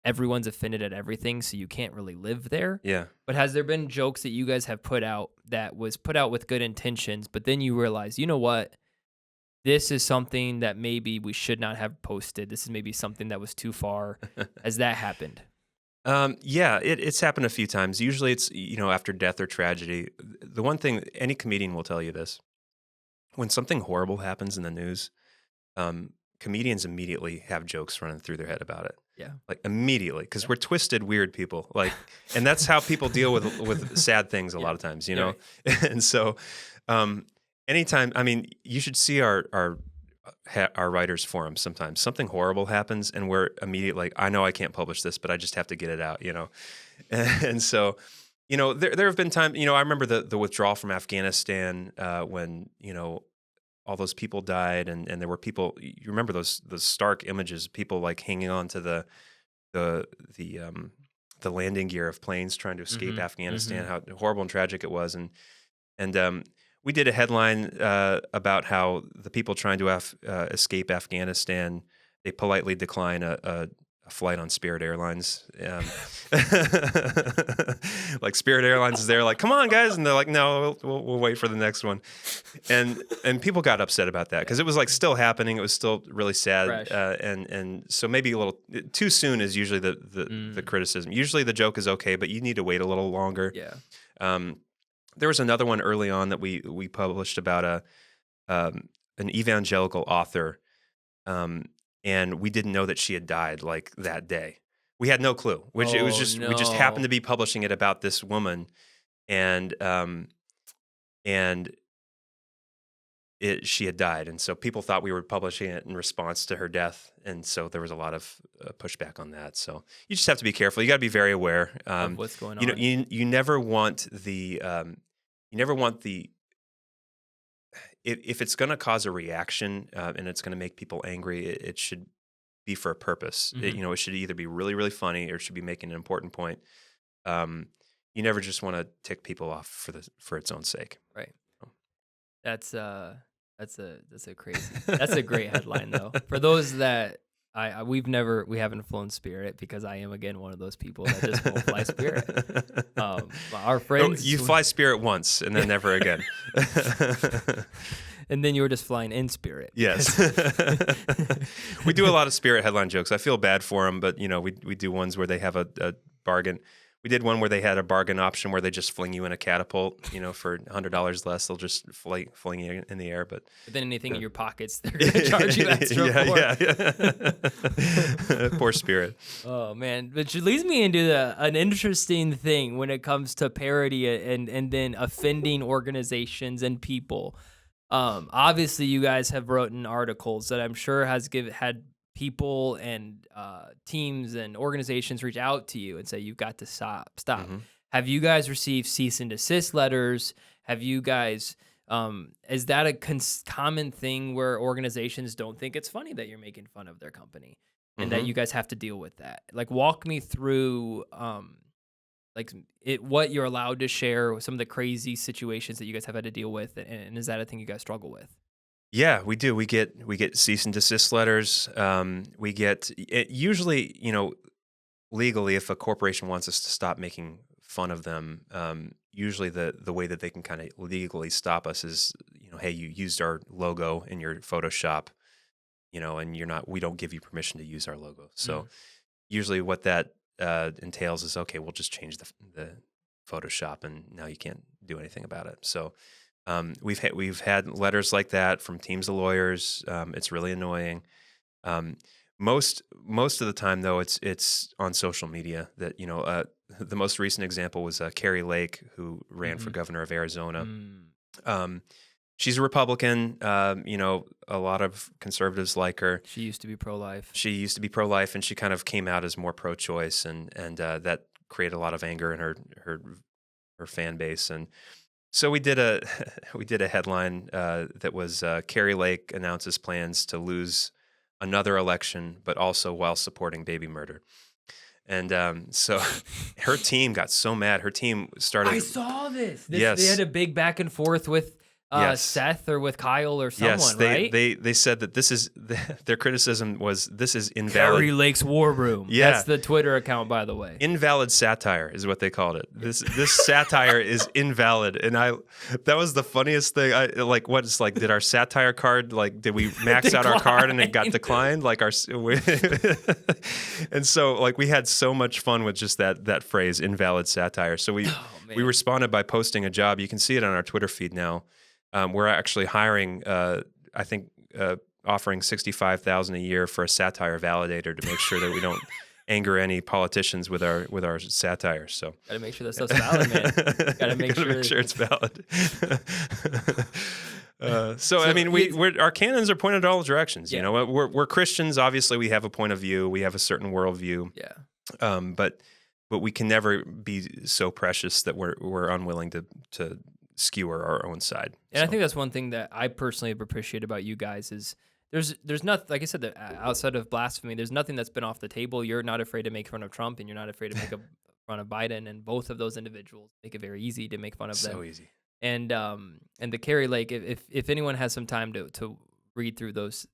everyone's offended at everything, so you can't really live there. Yeah. But has there been jokes that you guys have put out that was put out with good intentions, but then you realize, you know what? This is something that maybe we should not have posted. This is maybe something that was too far. Has that happened? Yeah, it's happened a few times. Usually it's, after death or tragedy. The one thing, any comedian will tell you this: when something horrible happens in the news, comedians immediately have jokes running through their head about it. Yeah. Like immediately, because Yeah. we're twisted, weird people. Like, and that's how people deal with sad things a lot of times, Yeah. And so, anytime, I mean, you should see our writers forum. Sometimes something horrible happens, and we're immediately like, I know I can't publish this, but I just have to get it out, And so, there have been times, I remember the withdrawal from Afghanistan, when all those people died, and there were people. You remember those stark images, people like hanging on to the landing gear of planes trying to escape Afghanistan. How horrible and tragic it was, and we did a headline about how the people trying to escape Afghanistan, they politely decline a flight on Spirit Airlines. Like Spirit Airlines is there, like, come on, guys, and they're like, no, we'll wait for the next one. And people got upset about that because it was like still happening. It was still really sad, Fresh. and so maybe a little too soon is usually the criticism. Usually the joke is okay, but you need to wait a little longer. Yeah. There was another one early on that we published about an evangelical author. And we didn't know that she had died like that day. We had no clue. Which it was just we just happened to be publishing it about this woman, and she had died, and so people thought we were publishing it in response to her death, and so there was a lot of pushback on that. So you just have to be careful. You got to be very aware Of what's going on. You never want the if it's going to cause a reaction, and it's going to make people angry, it should be for a purpose. It should either be really, really funny or it should be making an important point. You never just want to tick people off for its own sake. Right. That's a crazy. That's a great headline though. For those that we haven't flown Spirit because I am again one of those people that just won't fly Spirit. Our friends, you fly Spirit once and then never again. And then you were just flying in Spirit. Yes. We do a lot of Spirit headline jokes. I feel bad for them, but we do ones where they have a bargain. We did one where they had a bargain option where they just fling you in a catapult, for $100 less. They'll just fling you in the air. But then anything in your pockets, they're going to charge you extra for. Yeah. Poor Spirit. Oh, man. Which leads me into an interesting thing when it comes to parody and then offending organizations and people. Obviously, you guys have written articles that I'm sure had people and teams and organizations reach out to you and say, you've got to stop. Have you guys received cease and desist letters? Have you guys, is that a common thing where organizations don't think it's funny that you're making fun of their company and that you guys have to deal with that? Like, walk me through what you're allowed to share, some of the crazy situations that you guys have had to deal with, and is that a thing you guys struggle with? Yeah, we do. We get cease and desist letters. We get usually, legally, if a corporation wants us to stop making fun of them, usually the way that they can kind of legally stop us is, hey, you used our logo in your Photoshop, and we don't give you permission to use our logo. So usually what that entails is, okay, we'll just change the Photoshop, and now you can't do anything about it. So we've had letters like that from teams of lawyers. It's really annoying. Most of the time, though, it's on social media that, the most recent example was Carrie Lake, who ran for governor of Arizona. She's a Republican. A lot of conservatives like her. She used to be pro-life. And she kind of came out as more pro-choice, and that created a lot of anger in her fan base. And so we did a headline that was Carrie Lake announces plans to lose another election, but also while supporting baby murder. And so her team got so mad. Her team started. I saw this. Yes. They had a big back and forth with Seth or with Kyle or someone, right? They said that this is their criticism was this is invalid. Carrie Lake's War Room. Yeah. That's the Twitter account, by the way. Invalid satire is what they called it. This satire is invalid, and that was the funniest thing. Did our satire card did we max out our card and it got declined? And so we had so much fun with just that phrase, invalid satire. So we responded by posting a job. You can see it on our Twitter feed now. We're actually hiring, offering $65,000 a year for a satire validator to make sure that we don't anger any politicians with our satire. So gotta make sure that stuff's valid, man. Gotta make sure it's valid. Our canons are pointed in all directions. Yeah. We're Christians. Obviously, we have a point of view. We have a certain worldview. Yeah. But we can never be so precious that we're unwilling to skewer our own side. And I think that's one thing that I personally appreciate about you guys is there's nothing, like I said, outside of blasphemy, there's nothing that's been off the table. You're not afraid to make fun of Trump, and you're not afraid to make fun of Biden, and both of those individuals make it very easy to make fun of them. So easy. And the Carrie Lake, if anyone has some time to read through those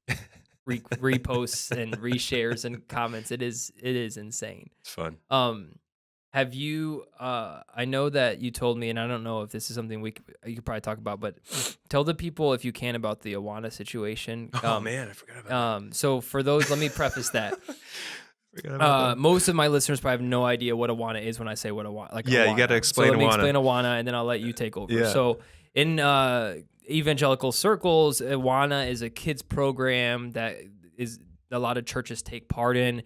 reposts and reshares and comments, it is insane. It's fun. Have you? I know that you told me, and I don't know if this is something you could probably talk about, but tell the people if you can about the Awana situation. Oh man, I forgot about that. So for those, let me preface that. Most of my listeners probably have no idea what Awana is when I say what Awana. You got to explain. So let me explain Awana, and then I'll let you take over. Yeah. So in evangelical circles, Awana is a kids program that is a lot of churches take part in.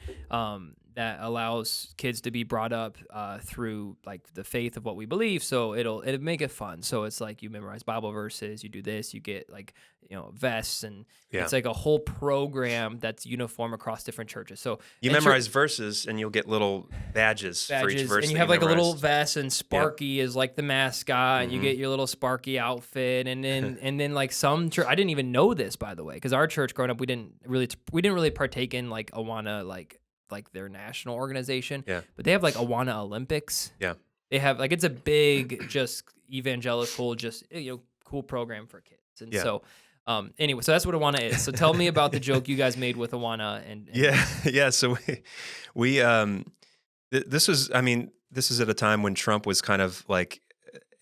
That allows kids to be brought up through the faith of what we believe. So it'll make it fun. So it's you memorize Bible verses, you do this, you get vests, and it's a whole program that's uniform across different churches. So you memorize verses, and you'll get little badges for each verse. And you have a little vest, and Sparky is the mascot, and you get your little Sparky outfit, and then some church. I didn't even know this, by the way, because our church growing up, we didn't really partake in Awana their national organization. Yeah. But they have Awana Olympics. Yeah. They have it's a big just evangelical cool program for kids. And so anyway, so that's what Awana is. So tell me about the joke you guys made with Awana and Yeah. So we this was at a time when Trump was kind of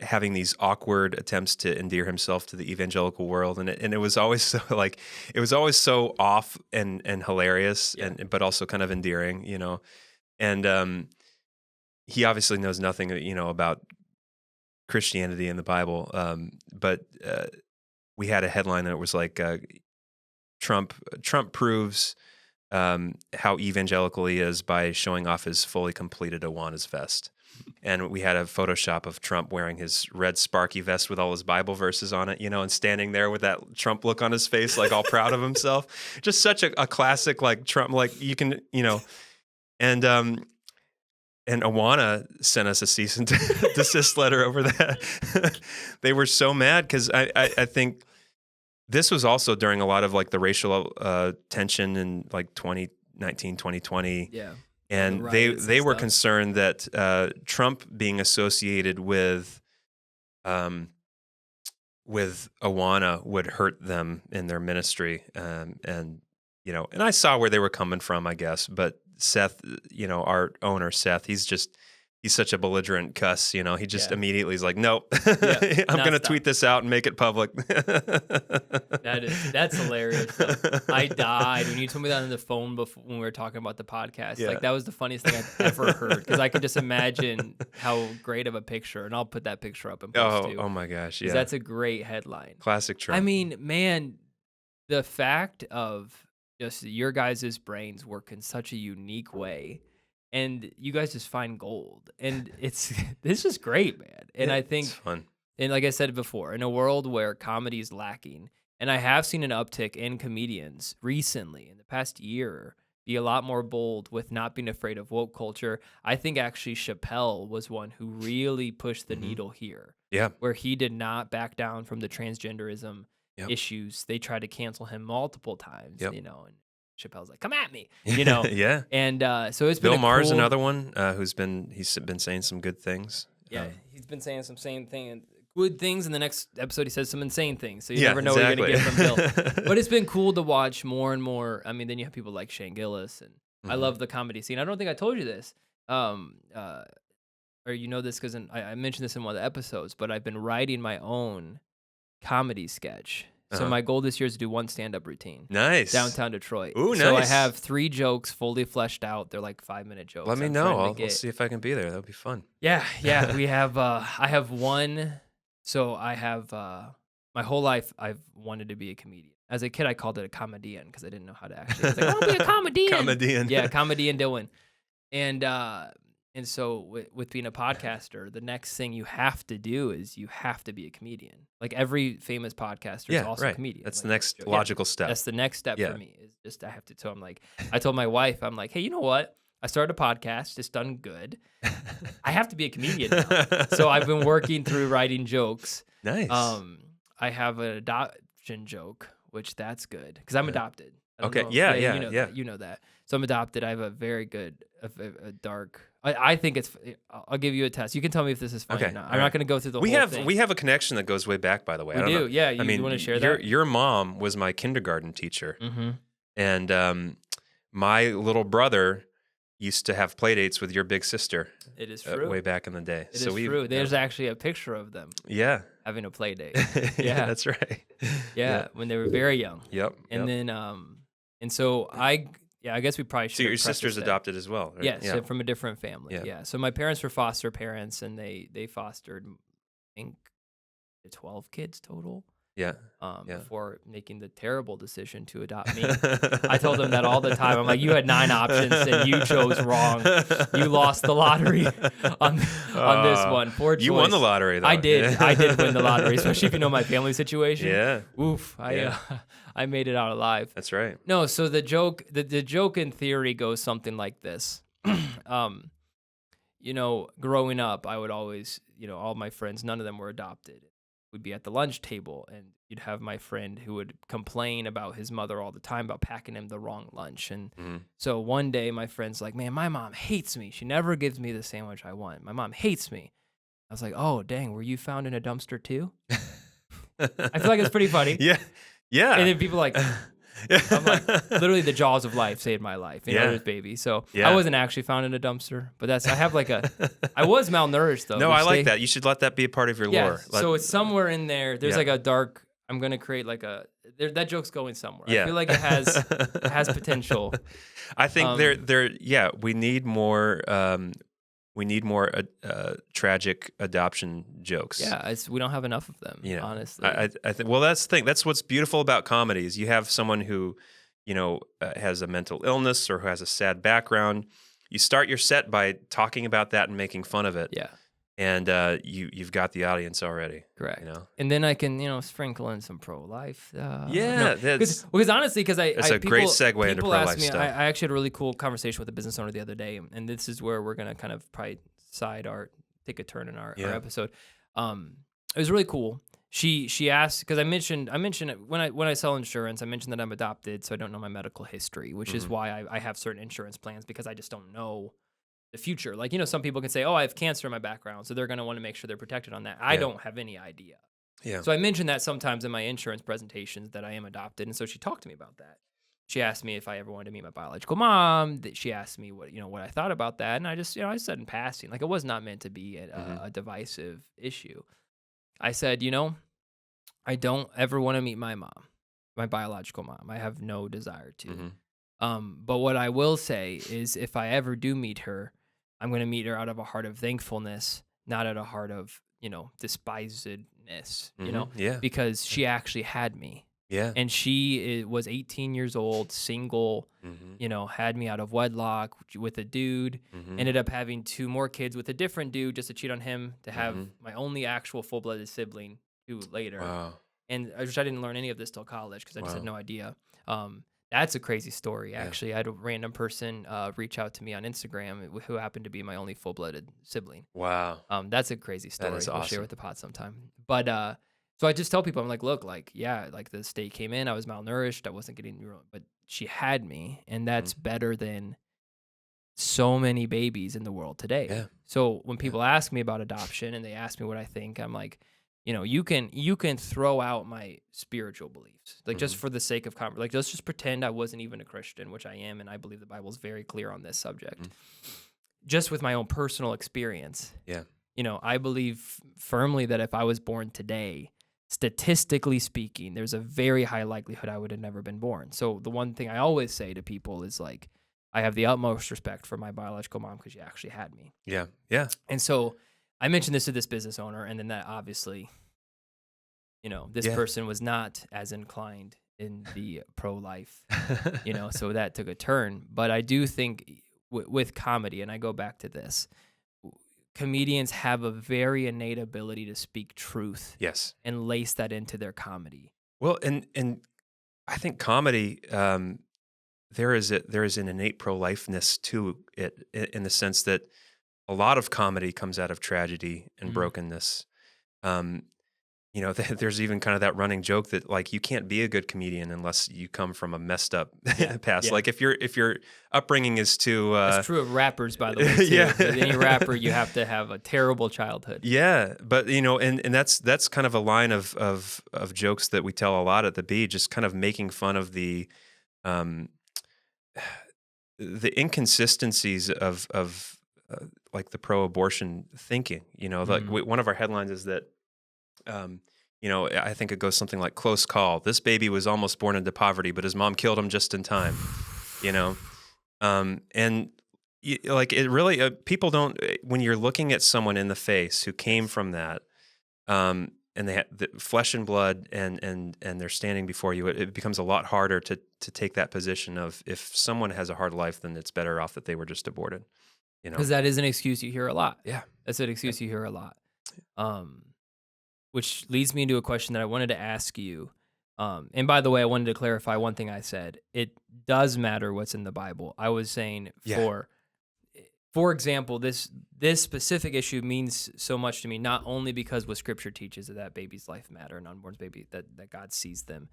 having these awkward attempts to endear himself to the evangelical world, and it was always so off and hilarious, but also kind of endearing, and he obviously knows nothing about Christianity and the Bible, but we had a headline that was Trump proves how evangelical he is by showing off his fully completed Awana's vest. And we had a Photoshop of Trump wearing his red Sparky vest with all his Bible verses on it, and standing there with that Trump look on his face, all proud of himself. Just such a classic, Trump, you can, and Awana sent us a cease and desist letter over that. They were so mad because I think this was also during a lot of the racial tension in 2019, 2020. Yeah. And they were concerned that Trump being associated with Awana would hurt them in their ministry, and I saw where they were coming from, I guess. But Seth, our owner Seth, he's just he's such a belligerent cuss, you know. He just Yeah. immediately is like, nope, Yeah. I'm Now gonna stop. tweet this out and make it public. That's hilarious. Though. I died when you told me that on the phone before when we were talking about the podcast. Yeah. Like that was the funniest thing I've ever heard because I could just imagine how great of a picture, and I'll put that picture up and post too. Oh my gosh, 'Cause yeah. that's a great headline. Classic Trump. I mean, man, the fact of just your guys' brains work in such a unique way, and you guys just find gold, and it's just great, man. And Yeah, I think it's fun. and like I said before, in a world where comedy is lacking, and I have seen an uptick in comedians recently in the past year be a lot more bold with not being afraid of woke culture. I think actually Chappelle was one who really pushed the needle here, Yeah. where he did not back down from the transgenderism Yep. issues. They tried to cancel him multiple times, Yep. you know, and Chappelle's like, come at me, you know? Yeah. And so it's been Bill a Maher's cool, another one he's been saying some good things. Yeah, he's been saying some same thing, good things. In the next episode, he says some insane things. So you Yeah, never know what you're going to get from Bill. exactly. But it's been cool to watch more and more. I mean, then you have people like Shane Gillis, and I Mhm. love the comedy scene. I don't think I told you this, or you know this because I mentioned this in one of the episodes, but I've been writing my own comedy sketch. So Uh-huh. my goal this year is to do one stand-up routine. Nice. Downtown Detroit. Ooh, So I nice. have 3 jokes fully fleshed out. They're like 5-minute jokes. Let me I'm know. trying to I'll get- see if I can be there. That would be fun. Yeah. We have. I have one. So I have. My whole life, I've wanted to be a comedian. As a kid, I called it a comedian because I didn't know how to actually. I was like, I want to be a comedian. Comedian. Yeah, comedian Dillon. And so with being a podcaster, the next thing you have to do is you have to be a comedian. Like every famous podcaster is Yeah, also a right. comedian. That's Like, the next yeah, logical step. That's the next step Yeah. for me. Is just I have to. So I'm like, I told my wife, I'm like, hey, you know what? I started a podcast. It's done good. I have to be a comedian now. So I've been working through writing jokes. Nice. I have an adoption joke, which that's good because I'm adopted. I don't Okay. know. Yeah, You know yeah. That. You know that. So I'm adopted. I have a very good, a dark. I think it's. I'll give you a test. You can tell me if this is funny Okay, or not. all I'm not right. going to go through the we whole have thing. we have a connection that goes way back, by the way. I We don't do. know. Yeah. I mean, you want to share your that? your mom was my kindergarten teacher, Mm-hmm. and my little brother used to have play dates with your big sister It is true. way back in the day. It is true. There's actually a picture of them yeah, having a play date. yeah, that's right. Yeah, when they were very young. Yep. And then and so I guess we probably should. So your have prefaced sister's that. adopted as well, right? Yes, Yeah. from a different family. Yeah. Yeah. So my parents were foster parents, and they fostered, I think, 12 kids total. Yeah. Before making the terrible decision to adopt me. I told them that all the time. I'm like, you had 9 options and you chose wrong. You lost the lottery on this one. Poor choice. You won the lottery, though. I did. I did win the lottery, especially if you know my family situation. Yeah, Oof. I made it out alive. that's right. No, so the joke in theory goes something like this. Growing up, I would always, all my friends, none of them were adopted. We'd be at the lunch table, and you'd have my friend who would complain about his mother all the time about packing him the wrong lunch. And so one day, my friend's like, man, my mom hates me. She never gives me the sandwich I want. My mom hates me. I was like, oh, dang, were you found in a dumpster too? I feel like it's pretty funny. Yeah, yeah. And then people like... I'm like, literally the jaws of life saved my life. Yeah. It was baby. So Yeah. I wasn't actually found in a dumpster, but I was malnourished though. No, which I like that. You should let that be a part of your Yeah. lore. So it's somewhere in there. There's Yeah. like a dark, I'm going to create like that joke's going somewhere. Yeah. I feel like it has potential. I think we need more tragic adoption jokes. Yeah. We don't have enough of them, honestly. I think. Well, that's the thing. That's what's beautiful about comedy is you have someone who, has a mental illness or who has a sad background. You start your set by talking about that and making fun of it. Yeah. And you've got the audience already. Correct. And then I can, sprinkle in some pro-life. Yeah, because honestly, that's a great segue into people ask pro-life me, stuff. I actually had a really cool conversation with a business owner the other day, and this is where we're gonna kind of probably take a turn in our episode. It was really cool. She asked because I mentioned it when I sell insurance. I mentioned that I'm adopted, so I don't know my medical history, which is why I have certain insurance plans because I just don't know the future. Like, some people can say, oh, I have cancer in my background, so they're going to want to make sure they're protected on that. I don't have any idea. Yeah. So I mentioned that sometimes in my insurance presentations that I am adopted, and so she talked to me about that. she asked me if I ever wanted to meet my biological mom. She asked me what I thought about that, and I just, I said in passing, like it was not meant to be Mhm. a divisive issue. I said, I don't ever want to meet my mom, my biological mom. I have no desire to. Mhm. But what I will say is, if I ever do meet her, I'm going to meet her out of a heart of thankfulness, not out of a heart of, despisedness, Mhm. Yeah. because she actually had me. Yeah. And she was 18 years old, single, Mhm. had me out of wedlock with a dude, Mhm. ended up having 2 more kids with a different dude just to cheat on him, to have Mhm. my only actual full-blooded sibling 2 later. Wow. And I wish I didn't learn any of this till college because I just had Wow. no idea. That's a crazy story, Yeah. actually. I had a random person reach out to me on Instagram who happened to be my only full-blooded sibling. Wow. That's a crazy That is story. We'll share awesome. with the pod sometime. But so I just tell people, I'm like, look, like, yeah, like the state came in, I was malnourished, I wasn't getting, but she had me, and Mhm. that's better than so many babies in the world today. Yeah. So when Yeah. people ask me about adoption and they ask me what I think, I'm like, you can throw out my spiritual beliefs, like just Mhm. for the sake of like let's just pretend I wasn't even a Christian, which I am, and I believe the Bible is very clear on this subject. Mhm. Just with my own personal experience, Yeah. I believe firmly that if I was born today, statistically speaking, there's a very high likelihood I would have never been born. So the one thing I always say to people is like, I have the utmost respect for my biological mom because she actually had me. Yeah. Yeah. And so I mentioned this to this business owner, and then that obviously, this Yeah. person was not as inclined in the pro-life, so that took a turn. But I do think with comedy, and I go back to this, comedians have a very innate ability to speak truth Yes. and lace that into their comedy. Well, and I think comedy, there is an innate pro-lifeness to it, in the sense that a lot of comedy comes out of tragedy and Mhm. brokenness. Um, there's even kind of that running joke that like you can't be a good comedian unless you come from a messed up Yeah, past. yeah. Like if your upbringing is to That's true of rappers, by the way, too. With any yeah. rapper, you have to have a terrible childhood. Yeah, but and that's kind of a line of jokes that we tell a lot at the B, just kind of making fun of um the inconsistencies of like the pro-abortion thinking. Like Mm. one of our headlines is that I think it goes something like "close call. This baby was almost born into poverty, but his mom killed him just in time." You know, and like it really people don't when you're looking at someone in the face who came Yes. from that, and they had the flesh and blood, and they're standing before you. It becomes a lot harder to take that position of if someone has a hard life, then it's better off that they were just aborted. You know? Because that is an excuse you hear a lot. Yeah. That's an Yeah. excuse you hear a lot. Um, which leads me into a question that I wanted to ask you. And by the way, I wanted to clarify one thing I said. It does matter what's in the Bible. I was saying Yeah. for example, this specific issue means so much to me, not only because what Scripture teaches that baby's life matter, an unborn baby, that God sees them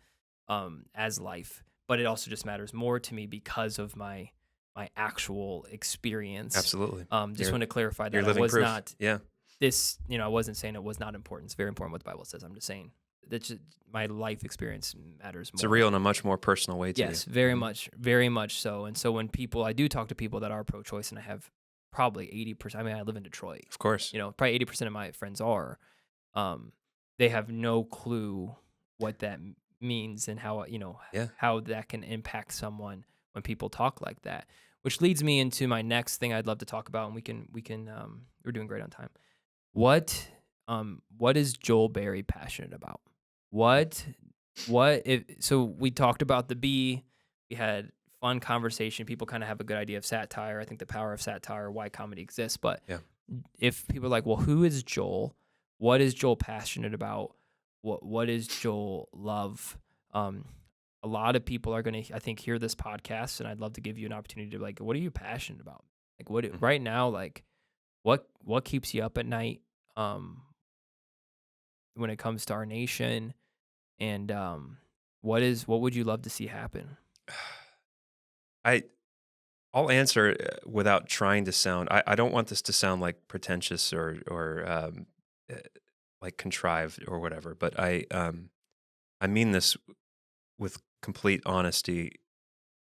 as life, but it also just matters more to me because of my actual experience. Absolutely. Just want to clarify You're that I living was proof. not Yeah. I wasn't saying it was not important. It's very important what the Bible says. I'm just saying that my life experience matters It's more. real in a much more personal way to Yes, you. Mhm. very much so. And so when I do talk to people that are pro-choice, and I have probably 80%. I mean, I live in Detroit. Of course. Probably 80% of my friends are. Um, they have no clue what that means and how Yeah. how that can impact someone when people talk like that. Which leads me into my next thing I'd love to talk about, and we can we're doing great on time. What is Joel Berry passionate about? What if so we talked about the B, we had fun conversation. People kind of have a good idea of satire. I think the power of satire, why comedy exists. But Yeah. if people are like, well, who is Joel? What is Joel passionate about? What is Joel love? A lot of people are gonna, I think, hear this podcast, and I'd love to give you an opportunity to like, what are you passionate about? Like, what Mhm. right now, like, what keeps you up at night? Um, when it comes to our nation, and what would you love to see happen? I I'll answer without trying to sound. I don't want this to sound like pretentious or uh, like contrived or whatever. But I mean this with complete honesty.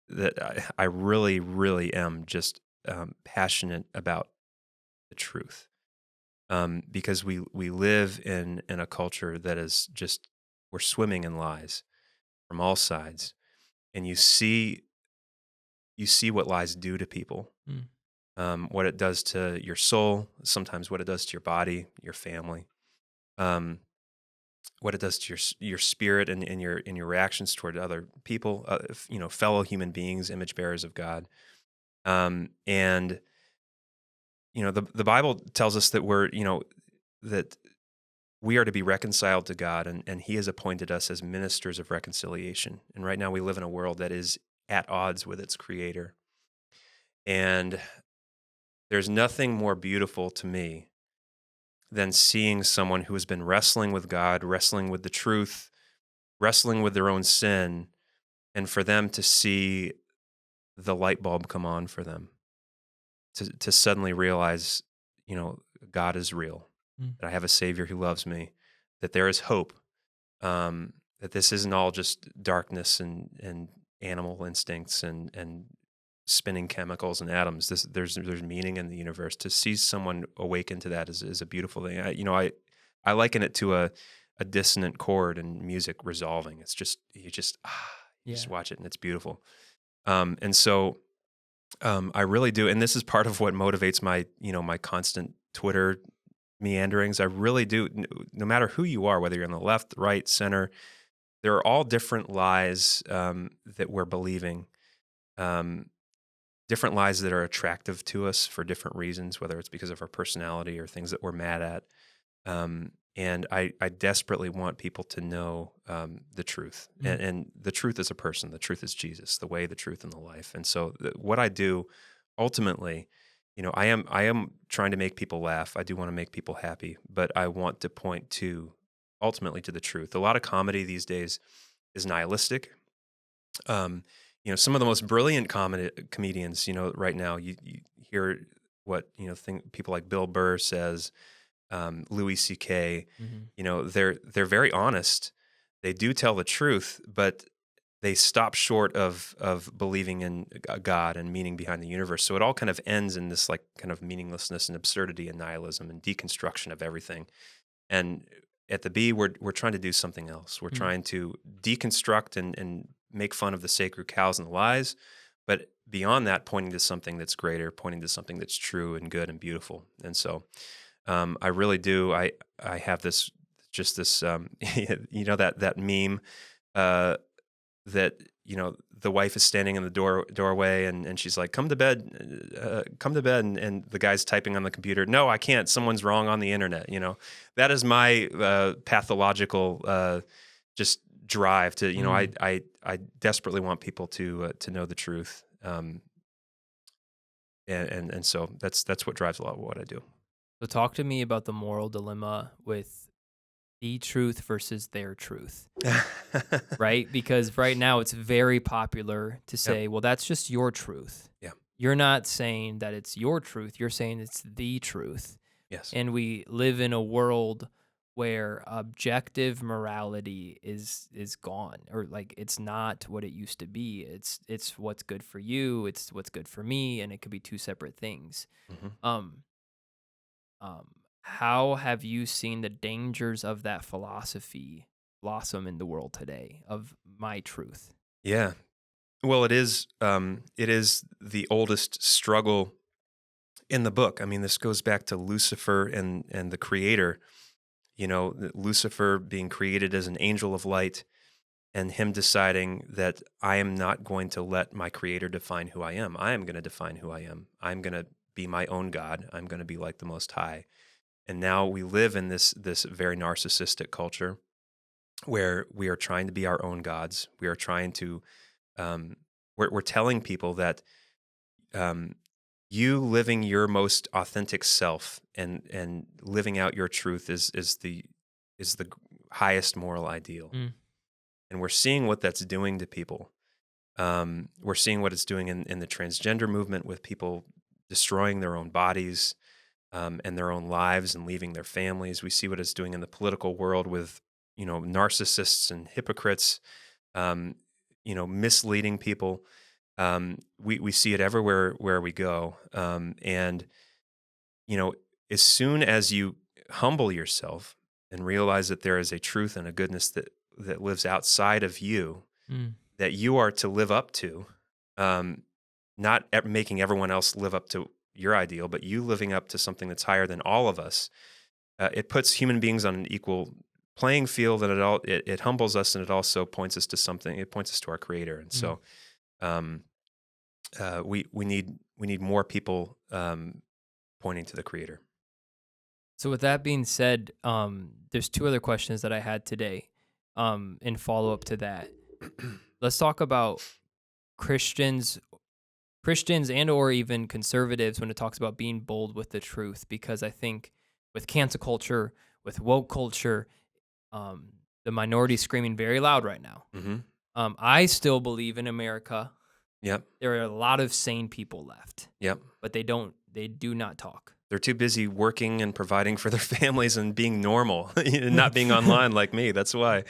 that I really, really am just passionate about the truth, because we live in a culture that is just, we're swimming in lies from all sides, and you see what lies do to people, Mm. what it does to your soul, sometimes what it does to your body, your family, um, what it does to your spirit and your reactions toward other people, fellow human beings, image bearers of God. And the Bible tells us that that we are to be reconciled to God, and He has appointed us as ministers of reconciliation. And right now we live in a world that is at odds with its creator. And there's nothing more beautiful to me than seeing someone who has been wrestling with God, wrestling with the truth, wrestling with their own sin, and for them to see the light bulb come on for them, to suddenly realize, God is real, Mm. that I have a Savior who loves me, that there is hope, that this isn't all just darkness and animal instincts and spinning chemicals and atoms. There's meaning in the universe. To see someone awaken to that is a beautiful thing. I liken it to a dissonant chord in music resolving. It's just you just Yeah. watch it and it's beautiful. And so I really do, and this is part of what motivates my constant Twitter meanderings. I really do. No matter who you are, whether you're on the left, right, center, there are all different lies that we're believing. Um, Different lies that are attractive to us for different reasons, whether it's because of our personality or things that we're mad at. And I desperately want people to know the truth. Mm. And the truth is a person. The truth is Jesus, the way, the truth, and the life. And so what I do ultimately, I am trying to make people laugh. I do want to make people happy, but I want to point to ultimately to the truth. A lot of comedy these days is nihilistic. Um, some of the most brilliant comedians, right now, you hear what, people like Bill Burr says, Louis C.K., Mhm. they're very honest. They do tell the truth, but they stop short of believing in God and meaning behind the universe. So it all kind of ends in this like kind of meaninglessness and absurdity and nihilism and deconstruction of everything. And at the B, we're trying to do something else. We're Mm. trying to deconstruct and make fun of the sacred cows and the lies, but beyond that, pointing to something that's greater, pointing to something that's true and good and beautiful. And so, I really do. I have this just this that meme uh, that the wife is standing in the doorway and she's like, come to bed, and the guy's typing on the computer, no, I can't, someone's wrong on the internet. That is my pathological just drive to Mm. I desperately want people to know the truth, and so that's what drives a lot of what I do. So talk to me about the moral dilemma with the truth versus their truth, right? Because right now it's very popular to Yep. say, well, that's just your truth. Yeah. You're not saying that it's your truth. You're saying it's the truth. Yes. And we live in a world where objective morality is gone, or like it's not what it used to be. It's what's good for you, it's what's good for me, and it could be two separate things. Hmm. Um um how have you seen the dangers of that philosophy blossom in the world today of my truth? Yeah. Well, it is the oldest struggle in the book. I mean, this goes back to Lucifer and the Creator. Lucifer being created as an angel of light, and him deciding that I am not going to let my Creator define who I am. I am going to define who I am. I'm going to be my own God. I'm going to be like the Most High. And now we live in this very narcissistic culture where we are trying to be our own gods. We are trying to um, we're telling people that um, you living your most authentic self and living out your truth is the highest moral ideal. Mm. And we're seeing what that's doing to people. We're seeing what it's doing in the transgender movement, with people destroying their own bodies, and their own lives and leaving their families. We see what it's doing in the political world with narcissists and hypocrites, misleading people. We see it everywhere where we go. And, you know, as soon as you humble yourself and realize that there is a truth and a goodness that lives outside of you, Mm, that you are to live up to, um, not making everyone else live up to your ideal, but you living up to something that's higher than all of us. It puts human beings on an equal playing field, and it humbles us, and it also points us to something. It points us to our Creator, and mm. so um, we need more people pointing to the Creator. So with that being said, there's two other questions that I had today, in follow up to that. Let's talk about Christians, Christians and or even conservatives when it talks about being bold with the truth, because I think with cancel culture, with woke culture, um, the minority screaming very loud right now. Hmm. I still believe in America. Yep. There are a lot of sane people left, Yep. but they do not talk. They're too busy working and providing for their families and being normal, and not being online like me. That's why.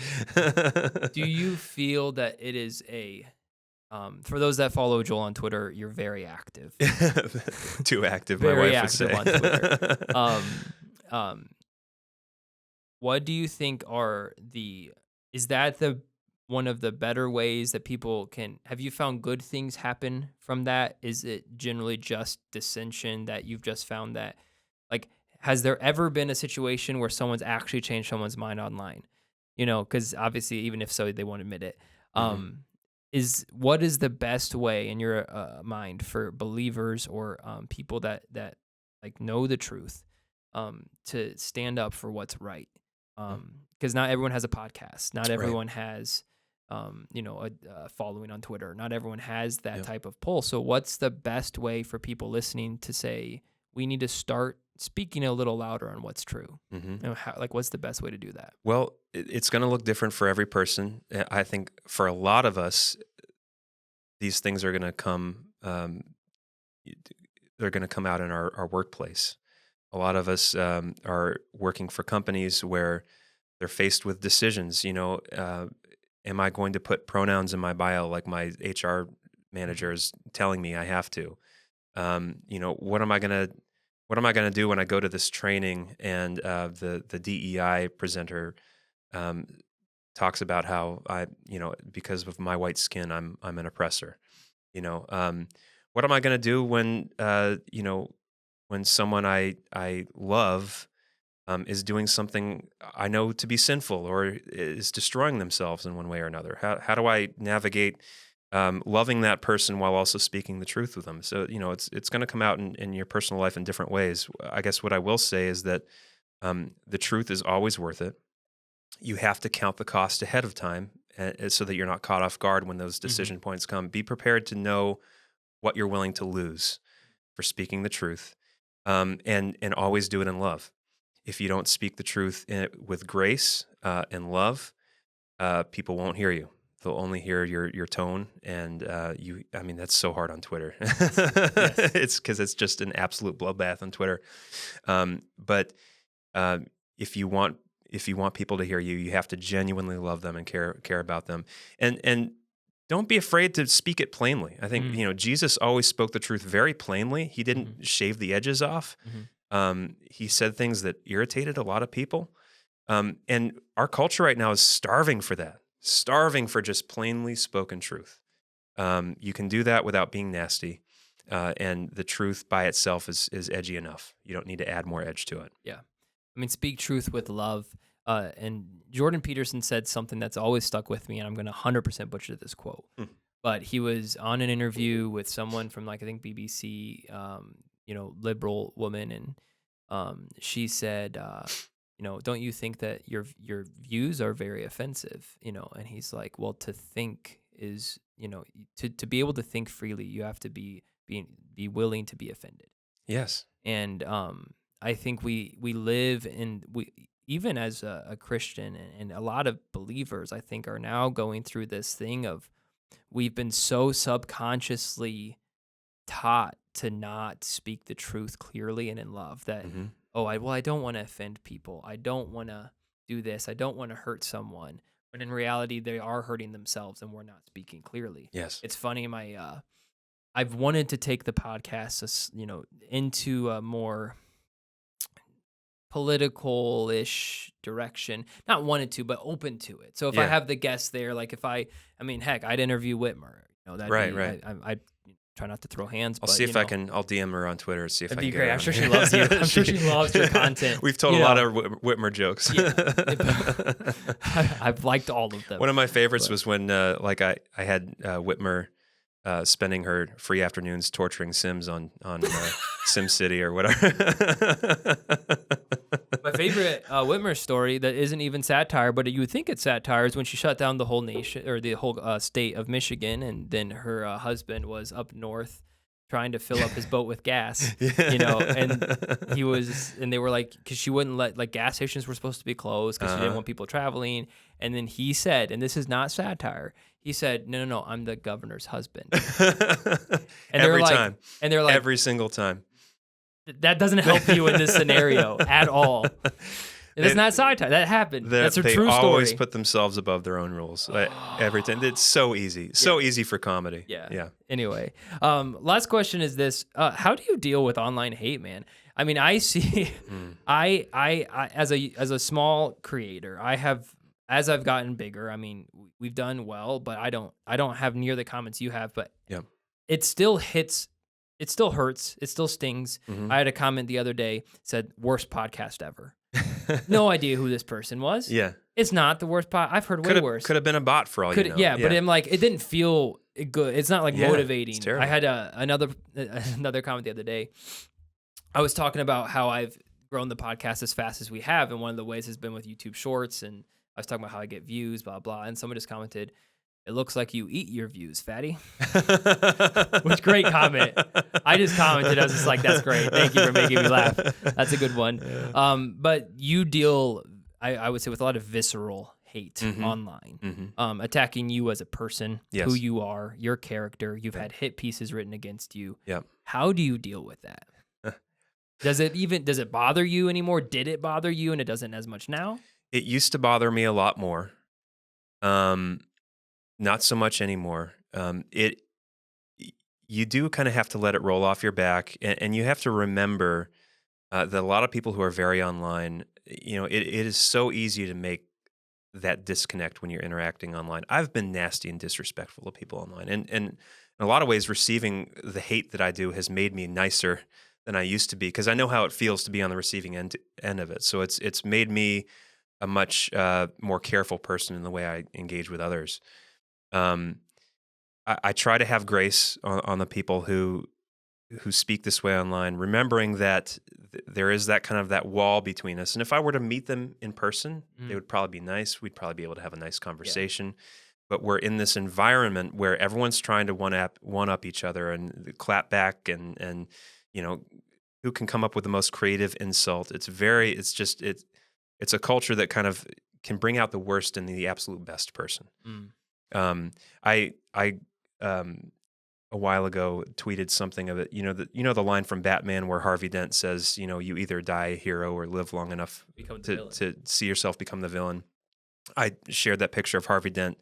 Do you feel that it is for those that follow Joel on Twitter, you're very active, Too active, my very wife would active say. on Twitter. Um, what do you think is that the one of the better ways that people can, have you found good things happen from that? Is it generally just dissension that you've just found that, like, has there ever been a situation where someone's actually changed someone's mind online? Because obviously, even if so, they won't admit it. Hmm. Um, what is the best way in your mind for believers or people that like know the truth, to stand up for what's right? Because not everyone has a podcast, not Right. everyone has a following on Twitter, not everyone has that Yep. type of pull. So what's the best way for people listening to say we need to start speaking a little louder on what's true? Hmm. What's the best way to do that? Well, it's going to look different for every person. I think for a lot of us, these things are going to come. They're going to come out in our workplace. A lot of us are working for companies where they're faced with decisions. Am I going to put pronouns in my bio like my HR manager is telling me I have to? What am I gonna do when I go to this training and the DEI presenter um, talks about how because of my white skin, I'm an oppressor. What am I gonna do when someone I love is doing something I know to be sinful or is destroying themselves in one way or another? How do I navigate loving that person while also speaking the truth with them? So it's going to come out in your personal life in different ways. I guess what I will say is that the truth is always worth it. You have to count the cost ahead of time so that you're not caught off guard when those Hmm. decision points come. Be prepared to know what you're willing to lose for speaking the truth, and always do it in love. If you don't speak the truth with grace and love, people won't hear you. They'll only hear your tone, and you. I mean, that's so hard on Twitter. Yes. It's because it's just an absolute bloodbath on Twitter. But uh, if you want people to hear you, you have to genuinely love them and care about them, and don't be afraid to speak it plainly. I think Mm. Jesus always spoke the truth very plainly. He Hmm. didn't shave the edges off. Hmm. He said things that irritated a lot of people. And our culture right now is starving for that, starving for just plainly spoken truth. You can do that without being nasty. And the truth by itself is edgy enough. You don't need to add more edge to it. Yeah. I mean, speak truth with love. And Jordan Peterson said something that's always stuck with me, and I'm going to 100% butcher this quote. Hmm. But he was on an interview with someone from, like, I think BBC, liberal woman, and she said, don't you think that your views are very offensive? And he's like, well, to think is, to be able to think freely, you have to be willing to be offended. Yes. And I think we live even as a Christian, and a lot of believers, I think, are now going through this thing of, we've been so subconsciously taught to not speak the truth clearly and in love that, Hmm. I don't want to offend people, I don't want to do this, I don't want to hurt someone, When in reality, they are hurting themselves and we're not speaking clearly. Yes. It's funny. I've wanted to take the podcast, into a more political-ish direction. Not wanted to, but open to it. So if I have the guests there, like heck, I'd interview Whitmer. Right. I try not to throw hands. I'll see if I can. I'll DM her on Twitter. See if I can. That'd be get great. her I'm on sure here. she loves you. I'm sure she loves your content. We've told a lot of Whitmer jokes. I've liked all of them. One of my favorites was when, I had Whitmer spending her free afternoons torturing Sims on Sim City or whatever. My favorite Whitmer story that isn't even satire, but you would think it's satire, is when she shut down the whole nation or the whole state of Michigan, and then her husband was up north trying to fill up his boat with gas, and they were like, because she wouldn't let, like, gas stations were supposed to be closed because she didn't want people traveling. And then he said, and this is not satire, he said, no, I'm the governor's husband. And every time. And they're like, every single time. That doesn't help you in this scenario at all. It's not satire. That happened. That's a true story. They always put themselves above their own rules. Every time. It's so easy. So easy for comedy. Yeah. Anyway, last question is this. How do you deal with online hate, man? I mean, I see, I as a small creator, as I've gotten bigger, I mean, we've done well, but I don't have near the comments you have, but it still hits. It still hurts. It still stings. Mm-hmm. I had a comment the other day, said, worst podcast ever. No idea who this person was. Yeah. It's not the worst I've heard way worse. Could have been a bot for all you know. Yeah, but I'm like, it didn't feel good. It's not like motivating. It's terrible. I had another comment the other day. I was talking about how I've grown the podcast as fast as we have, and one of the ways has been with YouTube Shorts, and I was talking about how I get views, blah, blah, and someone just commented, "It looks like you eat your views, fatty." Which great comment. I just commented. I was just like, "That's great. Thank you for making me laugh. That's a good one." But you deal, I would say, with a lot of visceral hate online, attacking you as a person, who you are, your character. You've had hit pieces written against you. Yep. How do you deal with that? Does it bother you anymore? Did it bother you, and it doesn't as much now? It used to bother me a lot more. Not so much anymore. You do kind of have to let it roll off your back, and you have to remember that a lot of people who are very online, it is so easy to make that disconnect when you're interacting online. I've been nasty and disrespectful to people online, and in a lot of ways, receiving the hate that I do has made me nicer than I used to be, because I know how it feels to be on the receiving end of it. So it's made me a much more careful person in the way I engage with others. I try to have grace on the people who speak this way online, remembering that there is that kind of that wall between us. And if I were to meet them in person, they would probably be nice. We'd probably be able to have a nice conversation. Yeah. But we're in this environment where everyone's trying to one up each other and clap back and who can come up with the most creative insult. It's a culture that kind of can bring out the worst in the absolute best person. I a while ago tweeted something of it. The line from Batman where Harvey Dent says, you either die a hero or live long enough to see yourself become the villain. I shared that picture of Harvey Dent,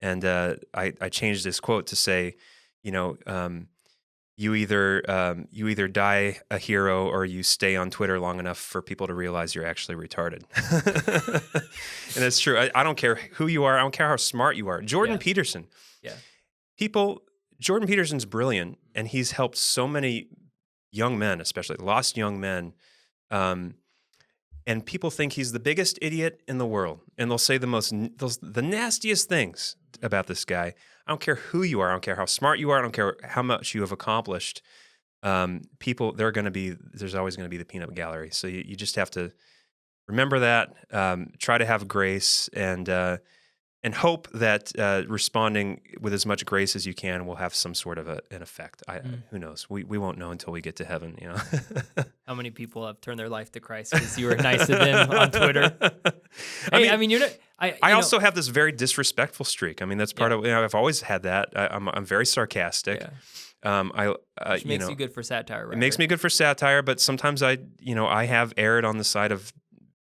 and I changed this quote to say, you either die a hero or you stay on Twitter long enough for people to realize you're actually retarded. And it's true. I don't care who you are. I don't care how smart you are. Jordan Peterson. Yeah. Jordan Peterson's brilliant, and he's helped so many young men, especially lost young men. And people think he's the biggest idiot in the world, and they'll say the nastiest things about this guy. I don't care who you are. I don't care how smart you are. I don't care how much you have accomplished. There's always going to be the peanut gallery. So you just have to remember that. Try to have grace and hope that responding with as much grace as you can will have some sort of an effect. Who knows? We won't know until we get to heaven. How many people have turned their life to Christ because you were nice to them on Twitter? I also have this very disrespectful streak. I mean, that's part of. I've always had that. I'm very sarcastic. Yeah. Which makes you good for satire, right? It makes me good for satire, but sometimes I have erred on the side of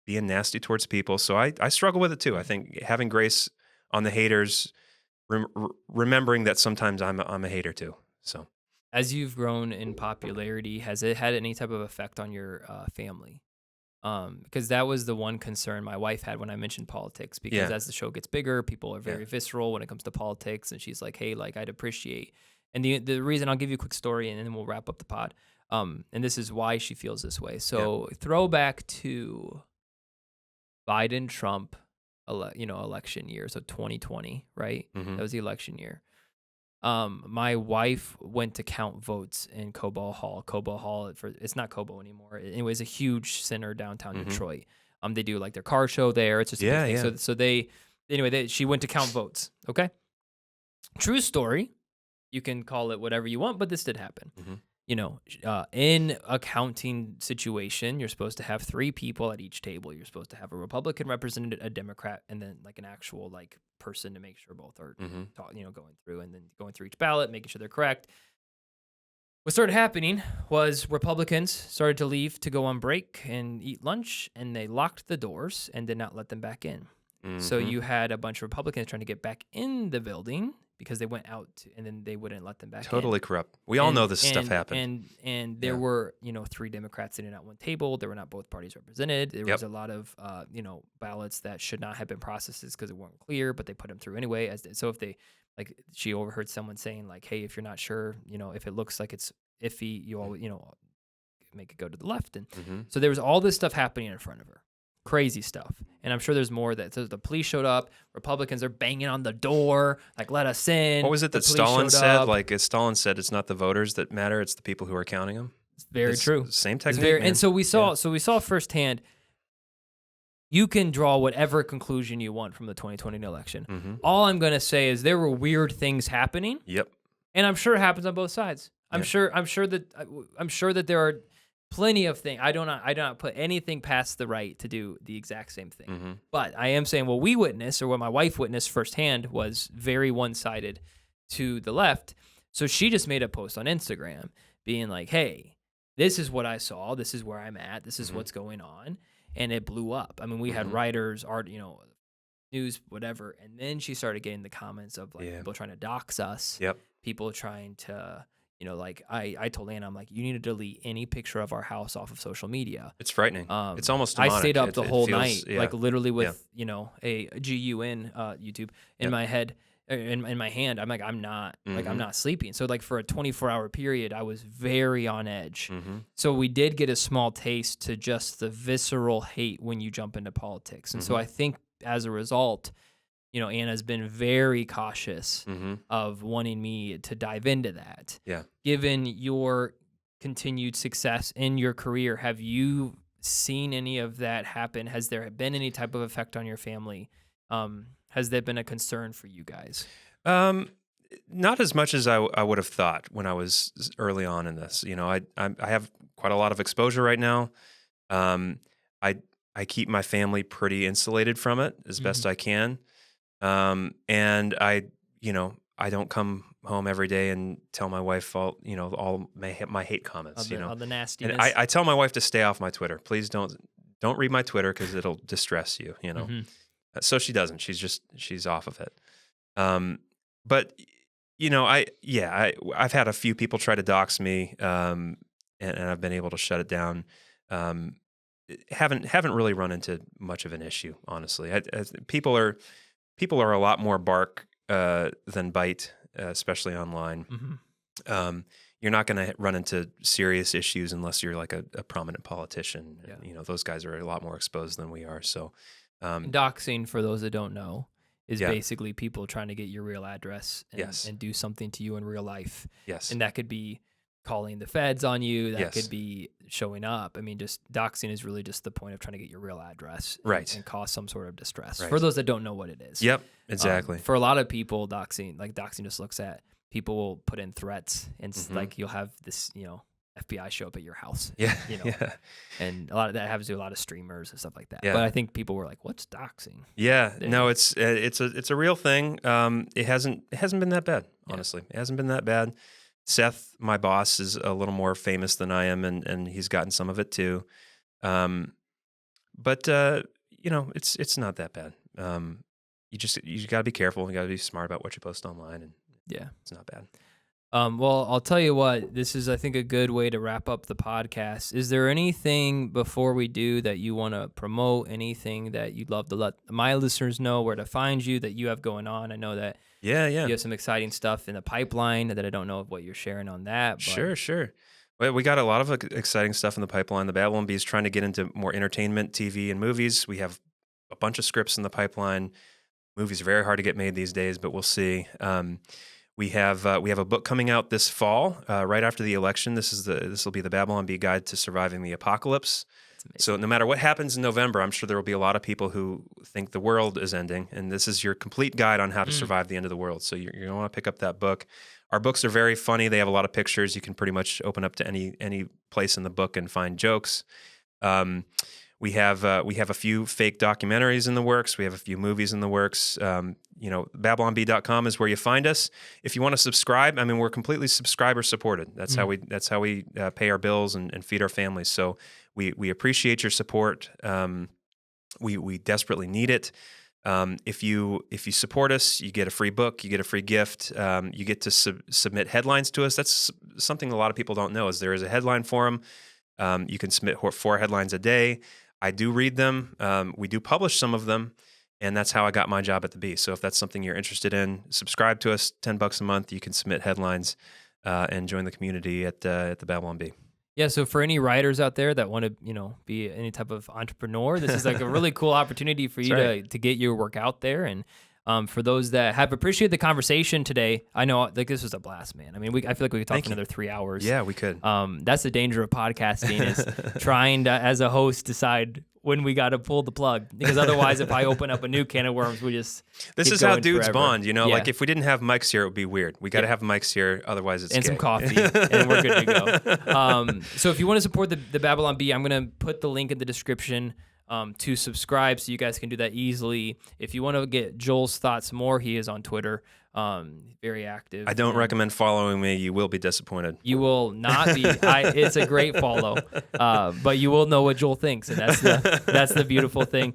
being nasty towards people. So I struggle with it too. I think having grace on the haters, remembering that sometimes I'm a hater too. So As you've grown in popularity, has it had any type of effect on your family? Because that was the one concern my wife had when I mentioned politics. Because yeah, as the show gets bigger, people are yeah, very visceral when it comes to politics, and she's like, "Hey, like I'd appreciate." And the reason, I'll give you a quick story, and then we'll wrap up the pod. And this is why she feels this way. yeah. So throwback to Biden Trump, election year. So 2020, right? Mm-hmm. That was the election year. My wife went to count votes in Cobo Hall. Cobo Hall, it's not Cobo anymore. It was a huge center downtown Mm-hmm. Detroit. They do like their car show there. It's just a Yeah, big thing. yeah. So she went to count votes. Okay, true story. You can call it whatever you want, but this did happen. Mm-hmm. In a counting situation, you're supposed to have 3 people at each table. You're supposed to have a Republican representative, a Democrat, and then like an actual like person to make sure both are going through, and then going through each ballot, making sure they're correct. What started happening was Republicans started to leave to go on break and eat lunch, and they locked the doors and did not let them back in. So Mm-hmm. you had a bunch of Republicans trying to get back in the building because they went out and then they wouldn't let them back in. Totally corrupt. We all know this stuff happened. And there were 3 Democrats sitting at one table. There were not both parties represented. There was a lot of ballots that should not have been processed because it weren't clear, but they put them through anyway. So if they she overheard someone saying like, "Hey, if you're not sure, if it looks like it's iffy, you always make it go to the left." And Mm-hmm. so there was all this stuff happening in front of her. Crazy stuff. And I'm sure there's more that. So the police showed up. Republicans are banging on the door, like, let us in. What was it The that police Stalin showed said? up. Like Stalin said, it's not the voters that matter; it's the people who are counting them. It's very true. Same It's technique. Man. and so we saw firsthand. You can draw whatever conclusion you want from the 2020 election. Mm-hmm. All I'm going to say is there were weird things happening. Yep. And I'm sure it happens on both sides. I'm Yep. sure that there are plenty of things. I do not put anything past the right to do the exact same thing. Mm-hmm. But I am saying what we witnessed, or what my wife witnessed firsthand, was very one-sided to the left. So she just made a post on Instagram being like, "Hey, this is what I saw. This is where I'm at. This is Mm-hmm. what's going on." And it blew up. I mean, we had Mm-hmm. writers, art, news, whatever. And then she started getting the comments of like people trying to dox us. Yep. People trying to, like I told Anna, I'm like, you need to delete any picture of our house off of social media. It's frightening. It's almost demonic. I stayed up the whole feels, night, like literally with, Yeah. A GUN YouTube in Yep. my head, in my hand. I'm like, I'm not sleeping. So like for a 24-hour period, I was very on edge. Mm-hmm. So we did get a small taste to just the visceral hate when you jump into politics. And so I think as a result, Anna's been very cautious Mm-hmm. of wanting me to dive into that. Yeah. Given your continued success in your career, have you seen any of that happen? Has there been any type of effect on your family? Has there been a concern for you guys? Not as much as I would have thought when I was early on in this. I have quite a lot of exposure right now. I keep my family pretty insulated from it as best I can. And I don't come home every day and tell my wife all my hate comments. All the nastiness. And I tell my wife to stay off my Twitter. Please don't read my Twitter because it'll distress you. Mhm. So she doesn't. She's off of it. But I've had a few people try to dox me, and I've been able to shut it down. Haven't really run into much of an issue, honestly. People are a lot more bark than bite, especially online. Mm-hmm. You're not going to run into serious issues unless you're like a prominent politician. Yeah. Those guys are a lot more exposed than we are. So, Doxing, for those that don't know, is Yeah. basically people trying to get your real address and do something to you in real life. yes, And that could be calling the feds on you. That Yes. could be showing up. I mean, just doxing is really just the point of trying to get your real address Right. and cause some sort of distress. Right. For those that don't know what it is. yep, exactly. For a lot of people, doxing just looks at people will put in threats and Mhm. like you'll have this, FBI show up at your house. yeah, Yeah. And a lot of that happens to a lot of streamers and stuff like that. Yeah. But I think people were like, "What's doxing?" yeah. There. No, it's a real thing. It hasn't been that bad, Yeah. honestly. It hasn't been that bad. Seth, my boss, is a little more famous than I am, and he's gotten some of it too. But it's not that bad. You got to be careful. You got to be smart about what you post online, and Yeah, it's not bad. Well, I'll tell you what, this is, I think, a good way to wrap up the podcast. Is there anything before we do that you want to promote, anything that you'd love to let my listeners know where to find you, that you have going on? I know that you have some exciting stuff in the pipeline that I don't know what you're sharing on that. But... Sure. Well, we got a lot of exciting stuff in the pipeline. The Babylon Bee is trying to get into more entertainment, TV, and movies. We have a bunch of scripts in the pipeline. Movies are very hard to get made these days, but we'll see. We have a book coming out this fall, right after the election. This will be the Babylon Bee Guide to Surviving the Apocalypse. So no matter what happens in November, I'm sure there will be a lot of people who think the world is ending, and this is your complete guide on how to survive the end of the world. So you're going to want to pick up that book. Our books are very funny. They have a lot of pictures. You can pretty much open up to any place in the book and find jokes. We have a few fake documentaries in the works. We have a few movies in the works. BabylonBee.com is where you find us. If you want to subscribe, I mean, we're completely subscriber supported. That's how we pay our bills and feed our families. So we appreciate your support. We desperately need it. If you support us, you get a free book, you get a free gift, you get to submit headlines to us. That's something a lot of people don't know. Is there is a headline forum. You can submit 4 headlines a day. I do read them. We do publish some of them, and that's how I got my job at the Bee. So if that's something you're interested in, subscribe to us. $10 a month. You can submit headlines and join the community at the Babylon Bee. Yeah, so for any writers out there that want to, be any type of entrepreneur, this is like a really cool opportunity for you to get your work out there. And for those that have appreciated the conversation today, I know this was a blast, man. I mean, I feel like we could talk for another 3 hours. Yeah, we could. That's the danger of podcasting is trying to, as a host, decide when we got to pull the plug. Because otherwise, if I open up a new can of worms, we just This is how dudes bond, Like if we didn't have mics here, it would be weird. We got to have mics here, otherwise it's and gay. Some coffee, and we're good to go. So if you want to support the Babylon Bee, I'm going to put the link in the description to subscribe, so you guys can do that easily. If you want to get Joel's thoughts more, he is on Twitter, very active. I don't recommend following me. You will be disappointed. You will not be. It's a great follow, but you will know what Joel thinks, and that's the beautiful thing.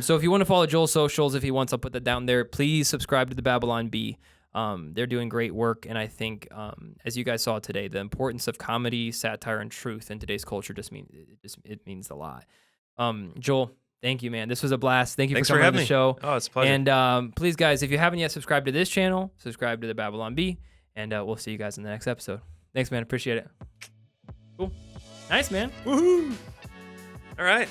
So if you want to follow Joel's socials, if he wants, I'll put that down there. Please subscribe to the Babylon Bee. They're doing great work, and I think, as you guys saw today, the importance of comedy, satire, and truth in today's culture it means a lot. Joel, thank you, man. This was a blast. Thanks for coming on the show. Oh, it's a pleasure. And please, guys, if you haven't yet subscribed to this channel, subscribe to the Babylon Bee, and we'll see you guys in the next episode. Thanks, man. Appreciate it. Cool. Nice, man. Woohoo! All right.